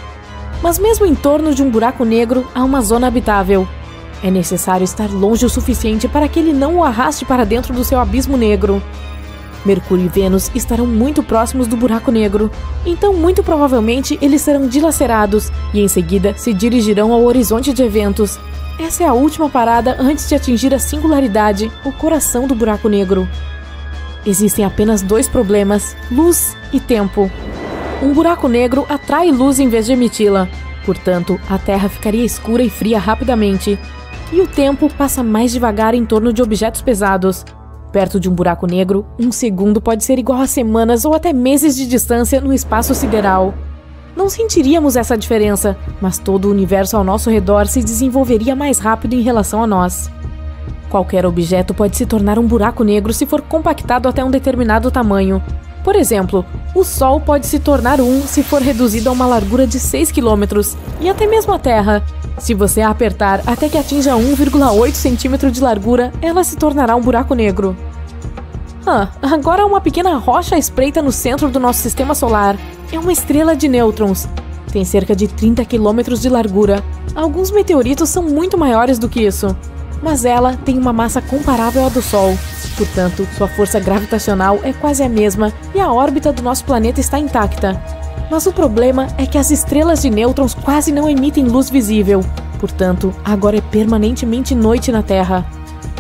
Mas mesmo em torno de um buraco negro, há uma zona habitável. É necessário estar longe o suficiente para que ele não o arraste para dentro do seu abismo negro. Mercúrio e Vênus estarão muito próximos do buraco negro, então muito provavelmente eles serão dilacerados e em seguida se dirigirão ao horizonte de eventos. Essa é a última parada antes de atingir a singularidade, o coração do buraco negro. Existem apenas dois problemas: luz e tempo. Um buraco negro atrai luz em vez de emiti-la, portanto, a Terra ficaria escura e fria rapidamente. E o tempo passa mais devagar em torno de objetos pesados. Perto de um buraco negro, um segundo pode ser igual a semanas ou até meses de distância no espaço sideral. Não sentiríamos essa diferença, mas todo o universo ao nosso redor se desenvolveria mais rápido em relação a nós. Qualquer objeto pode se tornar um buraco negro se for compactado até um determinado tamanho. Por exemplo, o Sol pode se tornar um se for reduzido a uma largura de 6 km, e até mesmo a Terra. Se você a apertar até que atinja 1,8 cm de largura, ela se tornará um buraco negro. Agora uma pequena rocha espreita no centro do nosso sistema solar. É uma estrela de nêutrons. Tem cerca de 30 km de largura. Alguns meteoritos são muito maiores do que isso. Mas ela tem uma massa comparável à do Sol. Portanto, sua força gravitacional é quase a mesma e a órbita do nosso planeta está intacta. Mas o problema é que as estrelas de nêutrons quase não emitem luz visível. Portanto, agora é permanentemente noite na Terra.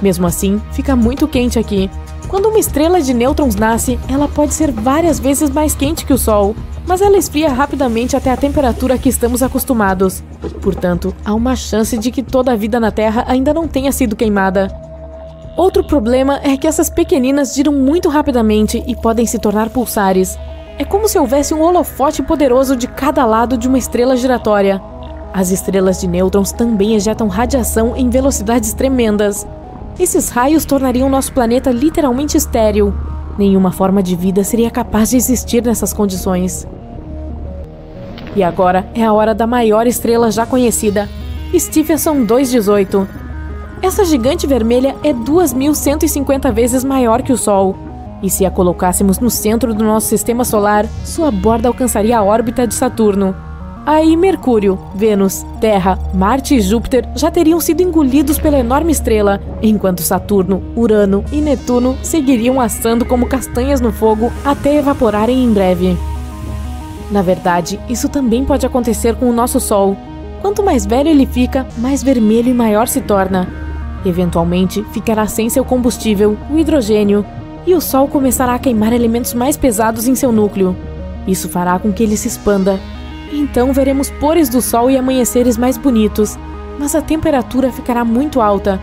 Mesmo assim, fica muito quente aqui. Quando uma estrela de nêutrons nasce, ela pode ser várias vezes mais quente que o Sol, mas ela esfria rapidamente até a temperatura a que estamos acostumados. Portanto, há uma chance de que toda a vida na Terra ainda não tenha sido queimada. Outro problema é que essas pequeninas giram muito rapidamente e podem se tornar pulsares. É como se houvesse um holofote poderoso de cada lado de uma estrela giratória. As estrelas de nêutrons também ejetam radiação em velocidades tremendas. Esses raios tornariam nosso planeta literalmente estéril. Nenhuma forma de vida seria capaz de existir nessas condições. E agora é a hora da maior estrela já conhecida, Stephenson 218. Essa gigante vermelha é 2.150 vezes maior que o Sol. E se a colocássemos no centro do nosso sistema solar, sua borda alcançaria a órbita de Saturno. Aí Mercúrio, Vênus, Terra, Marte e Júpiter já teriam sido engolidos pela enorme estrela, enquanto Saturno, Urano e Netuno seguiriam assando como castanhas no fogo até evaporarem em breve. Na verdade, isso também pode acontecer com o nosso Sol. Quanto mais velho ele fica, mais vermelho e maior se torna. Eventualmente, ficará sem seu combustível, o hidrogênio, e o Sol começará a queimar elementos mais pesados em seu núcleo. Isso fará com que ele se expanda. Então veremos pores do Sol e amanheceres mais bonitos, mas a temperatura ficará muito alta.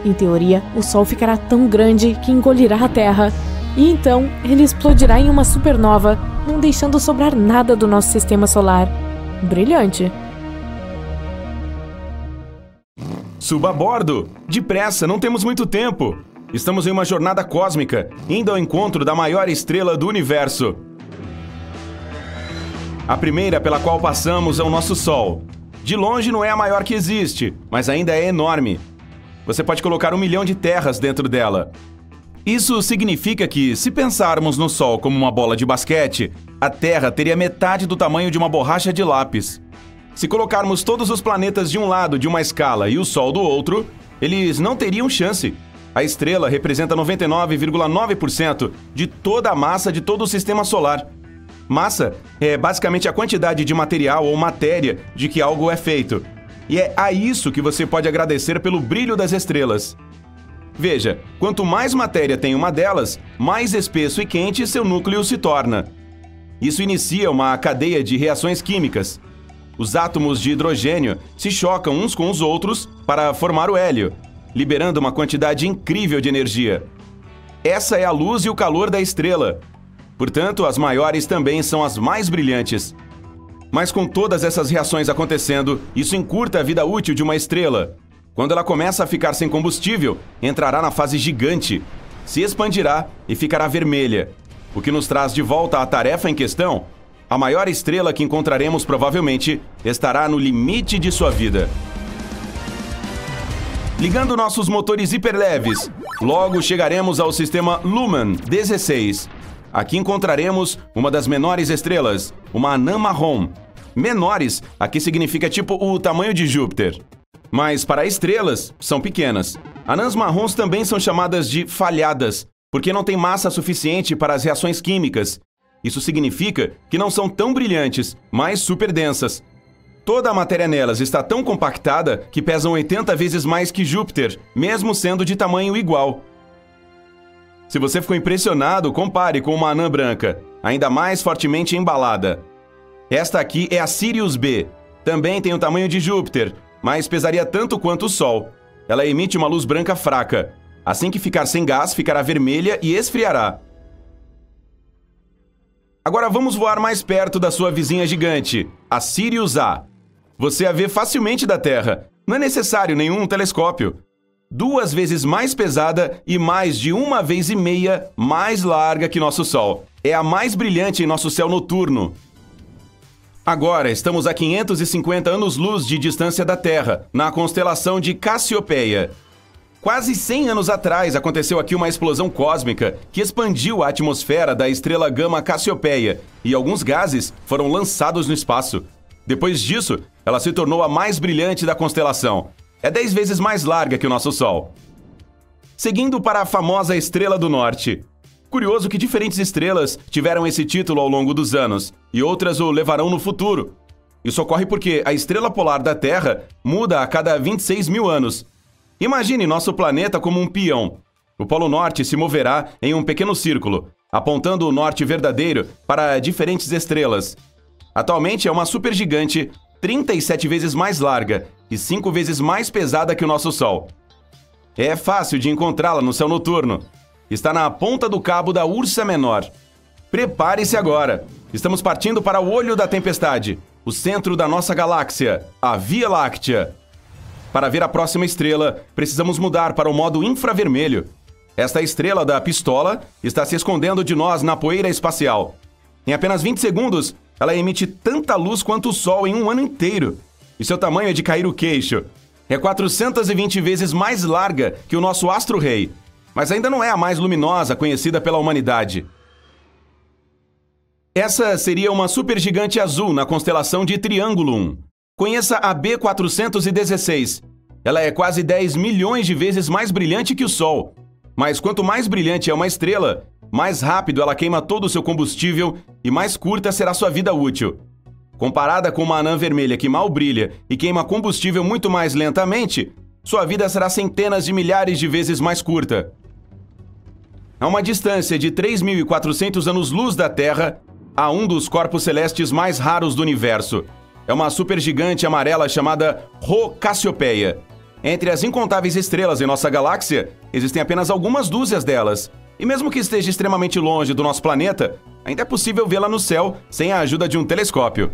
Em teoria, o Sol ficará tão grande que engolirá a Terra, e então ele explodirá em uma supernova, não deixando sobrar nada do nosso sistema solar. Brilhante! Suba a bordo! Depressa, não temos muito tempo! Estamos em uma jornada cósmica, indo ao encontro da maior estrela do universo. A primeira pela qual passamos é o nosso Sol. De longe não é a maior que existe, mas ainda é enorme. você pode colocar 1 milhão de terras dentro dela. Isso significa que, se pensarmos no Sol como uma bola de basquete, a Terra teria metade do tamanho de uma borracha de lápis. Se colocarmos todos os planetas de um lado de uma escala e o Sol do outro, eles não teriam chance. A estrela representa 99,9% de toda a massa de todo o sistema solar. Massa é basicamente a quantidade de material ou matéria de que algo é feito. E é a isso que você pode agradecer pelo brilho das estrelas. Veja, quanto mais matéria tem uma delas, mais espesso e quente seu núcleo se torna. Isso inicia uma cadeia de reações químicas. Os átomos de hidrogênio se chocam uns com os outros para formar o hélio, liberando uma quantidade incrível de energia. Essa é a luz e o calor da estrela. Portanto, as maiores também são as mais brilhantes. Mas com todas essas reações acontecendo, isso encurta a vida útil de uma estrela. Quando ela começa a ficar sem combustível, entrará na fase gigante, se expandirá e ficará vermelha, o que nos traz de volta à tarefa em questão. A maior estrela que encontraremos provavelmente estará no limite de sua vida. Ligando nossos motores hiperleves, logo chegaremos ao sistema Luhmann 16. Aqui encontraremos uma das menores estrelas, uma anã marrom. Menores, aqui significa tipo o tamanho de Júpiter. Mas para estrelas, são pequenas. Anãs marrons também são chamadas de falhadas, porque não têm massa suficiente para as reações químicas. Isso significa que não são tão brilhantes, mas super densas. Toda a matéria nelas está tão compactada que pesam 80 vezes mais que Júpiter, mesmo sendo de tamanho igual. Se você ficou impressionado, compare com uma anã branca, ainda mais fortemente embalada. Esta aqui é a Sirius B. Também tem o tamanho de Júpiter, mas pesaria tanto quanto o Sol. Ela emite uma luz branca fraca. Assim que ficar sem gás, ficará vermelha e esfriará. Agora vamos voar mais perto da sua vizinha gigante, a Sirius A. Você a vê facilmente da Terra. Não é necessário nenhum telescópio. 2 vezes mais pesada e mais de 1,5 vezes mais larga que nosso Sol. É a mais brilhante em nosso céu noturno. Agora estamos a 550 anos-luz de distância da Terra, na constelação de Cassiopeia. Quase 100 anos atrás aconteceu aqui uma explosão cósmica que expandiu a atmosfera da estrela Gama Cassiopeia e alguns gases foram lançados no espaço. Depois disso, ela se tornou a mais brilhante da constelação. É 10 vezes mais larga que o nosso Sol. Seguindo para a famosa Estrela do Norte. Curioso que diferentes estrelas tiveram esse título ao longo dos anos, e outras o levarão no futuro. Isso ocorre porque a estrela polar da Terra muda a cada 26 mil anos. Imagine nosso planeta como um peão. O Polo Norte se moverá em um pequeno círculo, apontando o norte verdadeiro para diferentes estrelas. Atualmente é uma supergigante 37 vezes mais larga e 5 vezes mais pesada que o nosso Sol. É fácil de encontrá-la no céu noturno. Está na ponta do cabo da Ursa Menor. Prepare-se agora! Estamos partindo para o olho da tempestade, o centro da nossa galáxia, a Via Láctea. Para ver a próxima estrela, precisamos mudar para o modo infravermelho. Esta estrela da pistola está se escondendo de nós na poeira espacial. Em apenas 20 segundos, ela emite tanta luz quanto o Sol em um ano inteiro. E seu tamanho é de cair o queixo. É 420 vezes mais larga que o nosso astro-rei, mas ainda não é a mais luminosa conhecida pela humanidade. Essa seria uma supergigante azul na constelação de Triangulum. Conheça a B416. Ela é quase 10 milhões de vezes mais brilhante que o Sol. Mas quanto mais brilhante é uma estrela, mais rápido ela queima todo o seu combustível e mais curta será sua vida útil. Comparada com uma anã vermelha que mal brilha e queima combustível muito mais lentamente, sua vida será centenas de milhares de vezes mais curta. A uma distância de 3.400 anos-luz da Terra, há um dos corpos celestes mais raros do universo. É uma supergigante amarela chamada Rho Cassiopeia. Entre as incontáveis estrelas em nossa galáxia, existem apenas algumas dúzias delas. E mesmo que esteja extremamente longe do nosso planeta, ainda é possível vê-la no céu sem a ajuda de um telescópio.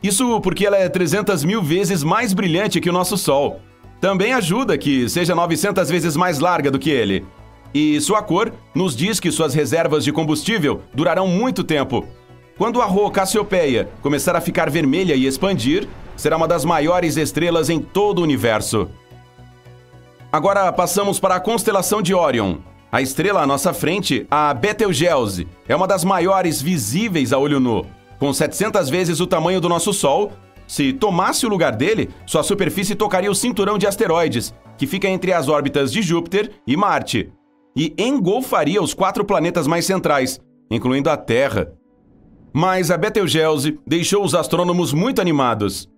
Isso porque ela é 300 mil vezes mais brilhante que o nosso Sol. Também ajuda que seja 900 vezes mais larga do que ele. E sua cor nos diz que suas reservas de combustível durarão muito tempo. Quando a Rho Cassiopeia começar a ficar vermelha e expandir, será uma das maiores estrelas em todo o universo. Agora passamos para a constelação de Órion. A estrela à nossa frente, a Betelgeuse, é uma das maiores visíveis a olho nu. Com 700 vezes o tamanho do nosso Sol, se tomasse o lugar dele, sua superfície tocaria o cinturão de asteroides, que fica entre as órbitas de Júpiter e Marte, e engolfaria os 4 planetas mais centrais, incluindo a Terra. Mas a Betelgeuse deixou os astrônomos muito animados.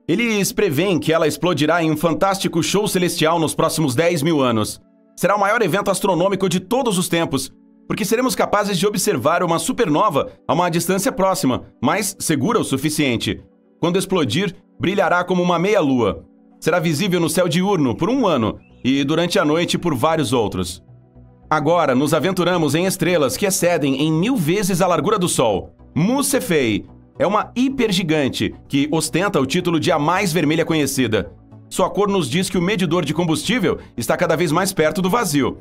Eles preveem que ela explodirá em um fantástico show celestial nos próximos 10 mil anos. Será o maior evento astronômico de todos os tempos, porque seremos capazes de observar uma supernova a uma distância próxima, mas segura o suficiente. Quando explodir, brilhará como uma meia-lua. Será visível no céu diurno por 1 ano e durante a noite por vários outros. Agora nos aventuramos em estrelas que excedem em 1000 vezes a largura do Sol. Mu Cephei é uma hipergigante que ostenta o título de a mais vermelha conhecida. Sua cor nos diz que o medidor de combustível está cada vez mais perto do vazio.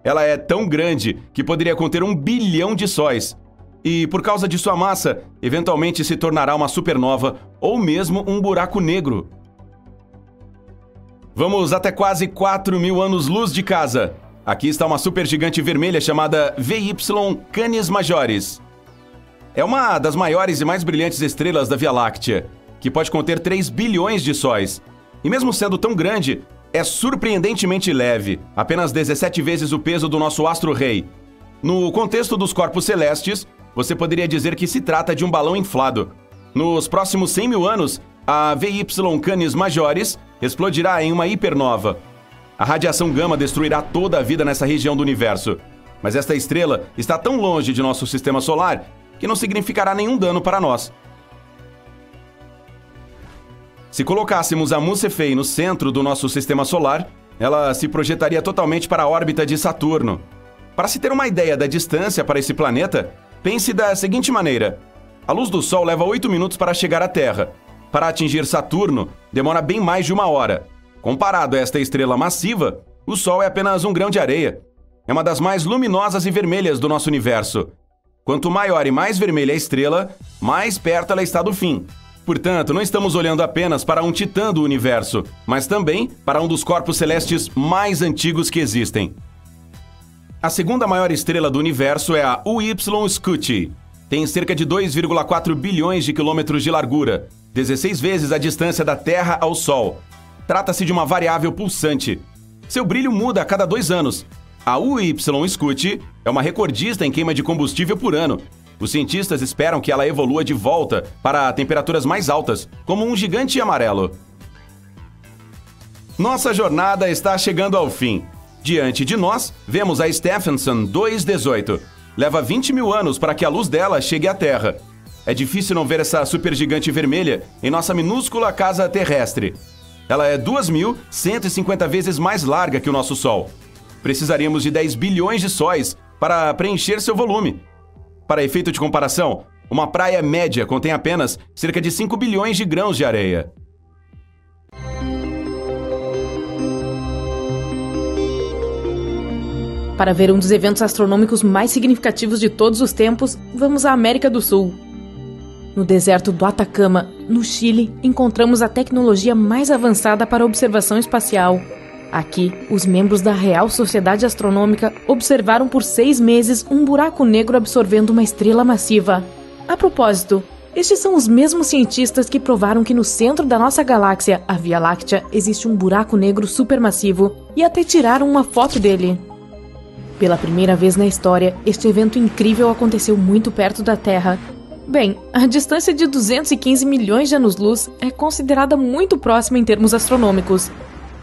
Ela é tão grande que poderia conter 1 bilhão de sóis. E, por causa de sua massa, eventualmente se tornará uma supernova ou mesmo um buraco negro. Vamos até quase 4.000 anos-luz de casa. Aqui está uma supergigante vermelha chamada VY Canis Majoris. É uma das maiores e mais brilhantes estrelas da Via Láctea, que pode conter 3 bilhões de sóis. E mesmo sendo tão grande, é surpreendentemente leve, apenas 17 vezes o peso do nosso astro-rei. No contexto dos corpos celestes, você poderia dizer que se trata de um balão inflado. Nos próximos 100 mil anos, a VY Canis Majoris explodirá em uma hipernova. A radiação gama destruirá toda a vida nessa região do universo. Mas esta estrela está tão longe de nosso sistema solar que não significará nenhum dano para nós. Se colocássemos a Mu Cephei no centro do nosso sistema solar, ela se projetaria totalmente para a órbita de Saturno. Para se ter uma ideia da distância para esse planeta, pense da seguinte maneira: a luz do Sol leva 8 minutos para chegar à Terra. Para atingir Saturno, demora bem mais de 1 hora. Comparado a esta estrela massiva, o Sol é apenas um grão de areia. É uma das mais luminosas e vermelhas do nosso universo. Quanto maior e mais vermelha a estrela, mais perto ela está do fim. Portanto, não estamos olhando apenas para um titã do universo, mas também para um dos corpos celestes mais antigos que existem. A segunda maior estrela do universo é a UY Scuti. Tem cerca de 2,4 bilhões de quilômetros de largura, 16 vezes a distância da Terra ao Sol. Trata-se de uma variável pulsante. Seu brilho muda a cada 2 anos. A UY Scuti é uma recordista em queima de combustível por ano. Os cientistas esperam que ela evolua de volta para temperaturas mais altas, como um gigante amarelo. Nossa jornada está chegando ao fim. Diante de nós, vemos a Stephenson 218. Leva 20 mil anos para que a luz dela chegue à Terra. É difícil não ver essa supergigante vermelha em nossa minúscula casa terrestre. Ela é 2.150 vezes mais larga que o nosso Sol. Precisaríamos de 10 bilhões de sóis para preencher seu volume. Para efeito de comparação, uma praia média contém apenas cerca de 5 bilhões de grãos de areia. Para ver um dos eventos astronômicos mais significativos de todos os tempos, vamos à América do Sul. No deserto do Atacama, no Chile, encontramos a tecnologia mais avançada para observação espacial. Aqui, os membros da Real Sociedade Astronômica observaram por 6 meses um buraco negro absorvendo uma estrela massiva. A propósito, estes são os mesmos cientistas que provaram que no centro da nossa galáxia, a Via Láctea, existe um buraco negro supermassivo e até tiraram uma foto dele. Pela primeira vez na história, este evento incrível aconteceu muito perto da Terra. Bem, a distância de 215 milhões de anos-luz é considerada muito próxima em termos astronômicos.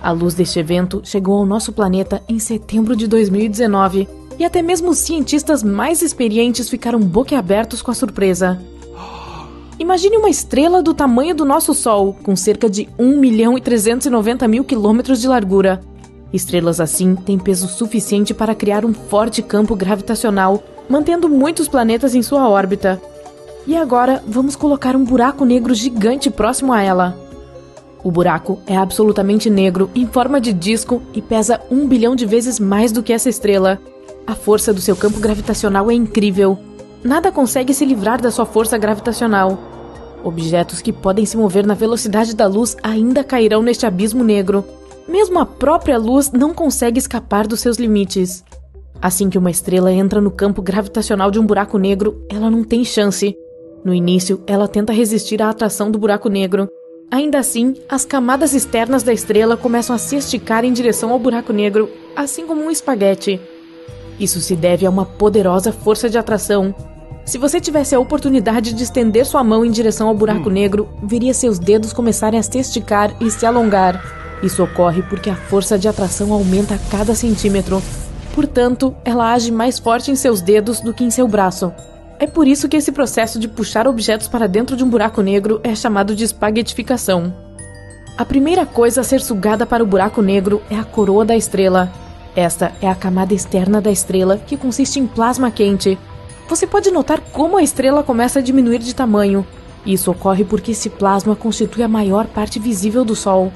A luz deste evento chegou ao nosso planeta em setembro de 2019 e até mesmo os cientistas mais experientes ficaram boquiabertos com a surpresa. Imagine uma estrela do tamanho do nosso Sol, com cerca de 1.390.000 quilômetros de largura. Estrelas assim têm peso suficiente para criar um forte campo gravitacional, mantendo muitos planetas em sua órbita. E agora, vamos colocar um buraco negro gigante próximo a ela. O buraco é absolutamente negro, em forma de disco e pesa 1 bilhão de vezes mais do que essa estrela. A força do seu campo gravitacional é incrível. Nada consegue se livrar da sua força gravitacional. Objetos que podem se mover na velocidade da luz ainda cairão neste abismo negro. Mesmo a própria luz não consegue escapar dos seus limites. Assim que uma estrela entra no campo gravitacional de um buraco negro, ela não tem chance. No início, ela tenta resistir à atração do buraco negro. Ainda assim, as camadas externas da estrela começam a se esticar em direção ao buraco negro, assim como um espaguete. Isso se deve a uma poderosa força de atração. Se você tivesse a oportunidade de estender sua mão em direção ao buraco negro, veria seus dedos começarem a se esticar e se alongar. Isso ocorre porque a força de atração aumenta a cada centímetro. Portanto, ela age mais forte em seus dedos do que em seu braço. É por isso que esse processo de puxar objetos para dentro de um buraco negro é chamado de espaguetificação. A primeira coisa a ser sugada para o buraco negro é a coroa da estrela. Esta é a camada externa da estrela, que consiste em plasma quente. Você pode notar como a estrela começa a diminuir de tamanho. Isso ocorre porque esse plasma constitui a maior parte visível do Sol.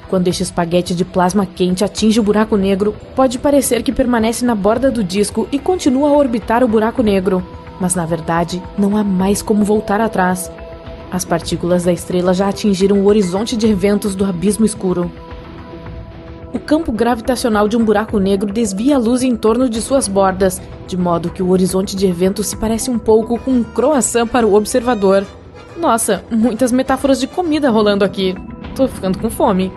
Quando este espaguete de plasma quente atinge o buraco negro, pode parecer que permanece na borda do disco e continua a orbitar o buraco negro. Mas, na verdade, não há mais como voltar atrás. As partículas da estrela já atingiram o horizonte de eventos do abismo escuro. O campo gravitacional de um buraco negro desvia a luz em torno de suas bordas, de modo que o horizonte de eventos se parece um pouco com um croissant para o observador. Nossa, muitas metáforas de comida rolando aqui. Tô ficando com fome.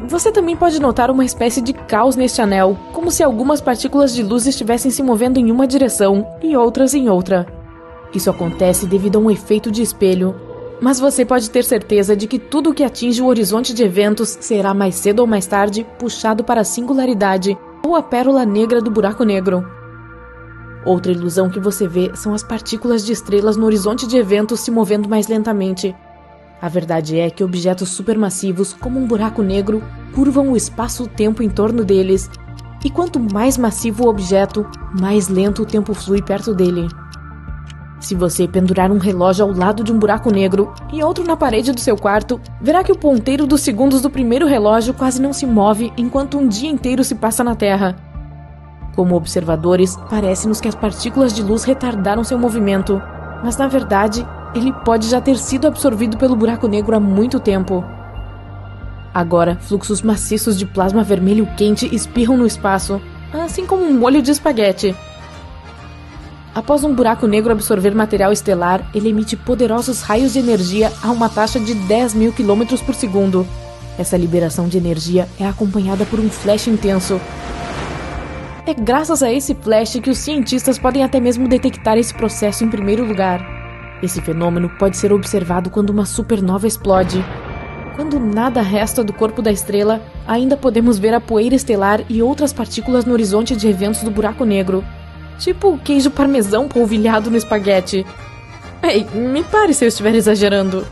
Você também pode notar uma espécie de caos neste anel, como se algumas partículas de luz estivessem se movendo em uma direção e outras em outra. Isso acontece devido a um efeito de espelho. Mas você pode ter certeza de que tudo que atinge o horizonte de eventos será mais cedo ou mais tarde puxado para a singularidade ou a pérola negra do buraco negro. Outra ilusão que você vê são as partículas de estrelas no horizonte de eventos se movendo mais lentamente. A verdade é que objetos supermassivos, como um buraco negro, curvam o espaço-tempo em torno deles, e quanto mais massivo o objeto, mais lento o tempo flui perto dele. Se você pendurar um relógio ao lado de um buraco negro e outro na parede do seu quarto, verá que o ponteiro dos segundos do primeiro relógio quase não se move enquanto um dia inteiro se passa na Terra. Como observadores, parece-nos que as partículas de luz retardaram seu movimento, mas na verdade, ele pode já ter sido absorvido pelo buraco negro há muito tempo. Agora, fluxos maciços de plasma vermelho quente espirram no espaço, assim como um molho de espaguete. Após um buraco negro absorver material estelar, ele emite poderosos raios de energia a uma taxa de 10.000 km por segundo. Essa liberação de energia é acompanhada por um flash intenso. É graças a esse flash que os cientistas podem até mesmo detectar esse processo em primeiro lugar. Esse fenômeno pode ser observado quando uma supernova explode. Quando nada resta do corpo da estrela, ainda podemos ver a poeira estelar e outras partículas no horizonte de eventos do buraco negro. Tipo o queijo parmesão polvilhado no espaguete. Ei, me pare se eu estiver exagerando.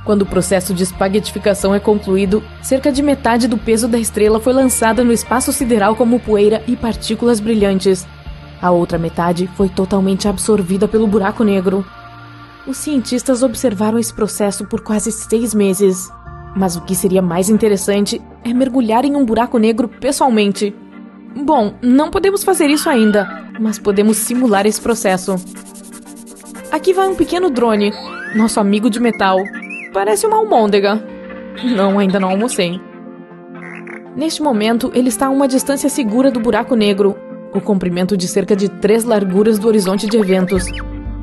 Quando o processo de espaguetificação é concluído, cerca de metade do peso da estrela foi lançada no espaço sideral como poeira e partículas brilhantes. A outra metade foi totalmente absorvida pelo buraco negro. Os cientistas observaram esse processo por quase 6 meses. Mas o que seria mais interessante é mergulhar em um buraco negro pessoalmente. Bom, não podemos fazer isso ainda, mas podemos simular esse processo. Aqui vai um pequeno drone, nosso amigo de metal. Parece uma almôndega. Não, ainda não almocei. Neste momento, ele está a uma distância segura do buraco negro, o comprimento de cerca de 3 larguras do horizonte de eventos.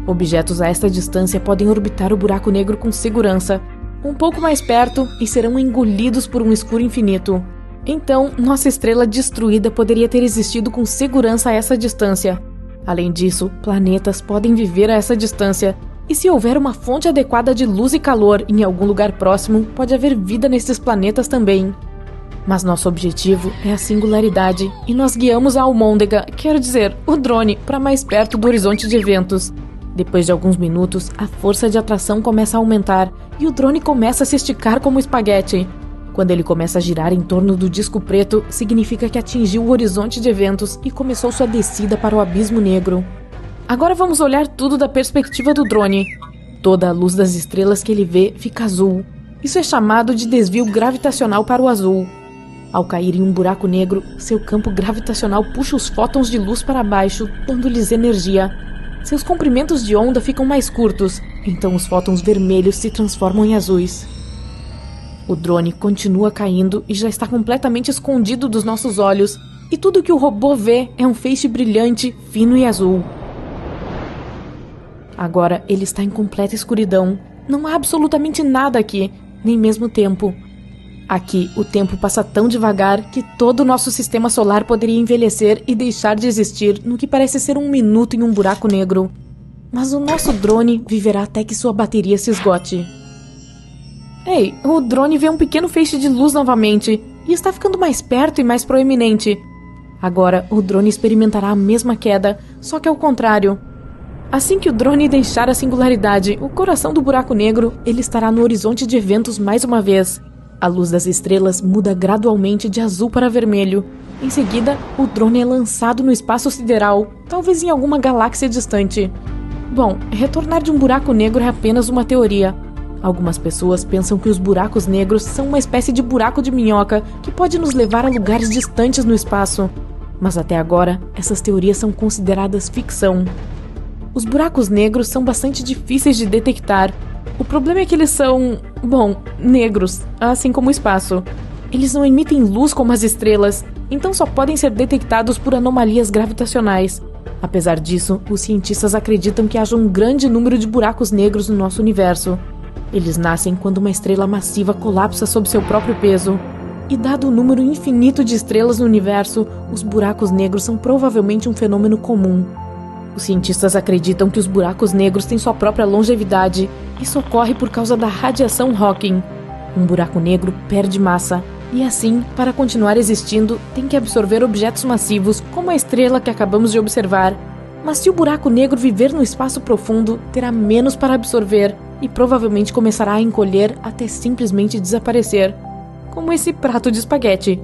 Objetos a esta distância podem orbitar o buraco negro com segurança, um pouco mais perto e serão engolidos por um escuro infinito. Então, nossa estrela destruída poderia ter existido com segurança a essa distância. Além disso, planetas podem viver a essa distância, e se houver uma fonte adequada de luz e calor em algum lugar próximo, pode haver vida nesses planetas também. Mas nosso objetivo é a singularidade, e nós guiamos a almôndega, quero dizer, o drone, para mais perto do horizonte de eventos. Depois de alguns minutos, a força de atração começa a aumentar, e o drone começa a se esticar como espaguete. Quando ele começa a girar em torno do disco preto, significa que atingiu o horizonte de eventos e começou sua descida para o abismo negro. Agora vamos olhar tudo da perspectiva do drone. Toda a luz das estrelas que ele vê fica azul. Isso é chamado de desvio gravitacional para o azul. Ao cair em um buraco negro, seu campo gravitacional puxa os fótons de luz para baixo, dando-lhes energia. seus comprimentos de onda ficam mais curtos, então os fótons vermelhos se transformam em azuis. O drone continua caindo e já está completamente escondido dos nossos olhos, e tudo que o robô vê é um feixe brilhante, fino e azul. Agora ele está em completa escuridão. Não há absolutamente nada aqui, nem mesmo tempo. Aqui, o tempo passa tão devagar que todo o nosso sistema solar poderia envelhecer e deixar de existir no que parece ser um minuto em um buraco negro. Mas o nosso drone viverá até que sua bateria se esgote. Ei, o drone vê um pequeno feixe de luz novamente e está ficando mais perto e mais proeminente. Agora, o drone experimentará a mesma queda, só que ao contrário. Assim que o drone deixar a singularidade, o coração do buraco negro, ele estará no horizonte de eventos mais uma vez. A luz das estrelas muda gradualmente de azul para vermelho. Em seguida, o drone é lançado no espaço sideral, talvez em alguma galáxia distante. Bom, retornar de um buraco negro é apenas uma teoria. Algumas pessoas pensam que os buracos negros são uma espécie de buraco de minhoca que pode nos levar a lugares distantes no espaço. Mas até agora, essas teorias são consideradas ficção. Os buracos negros são bastante difíceis de detectar. O problema é que eles são, negros, assim como o espaço. Eles não emitem luz como as estrelas, então só podem ser detectados por anomalias gravitacionais. Apesar disso, os cientistas acreditam que haja um grande número de buracos negros no nosso universo. Eles nascem quando uma estrela massiva colapsa sob seu próprio peso. E dado o número infinito de estrelas no universo, os buracos negros são provavelmente um fenômeno comum. Os cientistas acreditam que os buracos negros têm sua própria longevidade. Isso ocorre por causa da radiação Hawking. Um buraco negro perde massa, e assim, para continuar existindo, tem que absorver objetos massivos, como a estrela que acabamos de observar. Mas se o buraco negro viver no espaço profundo, terá menos para absorver, e provavelmente começará a encolher até simplesmente desaparecer. Como esse prato de espaguete.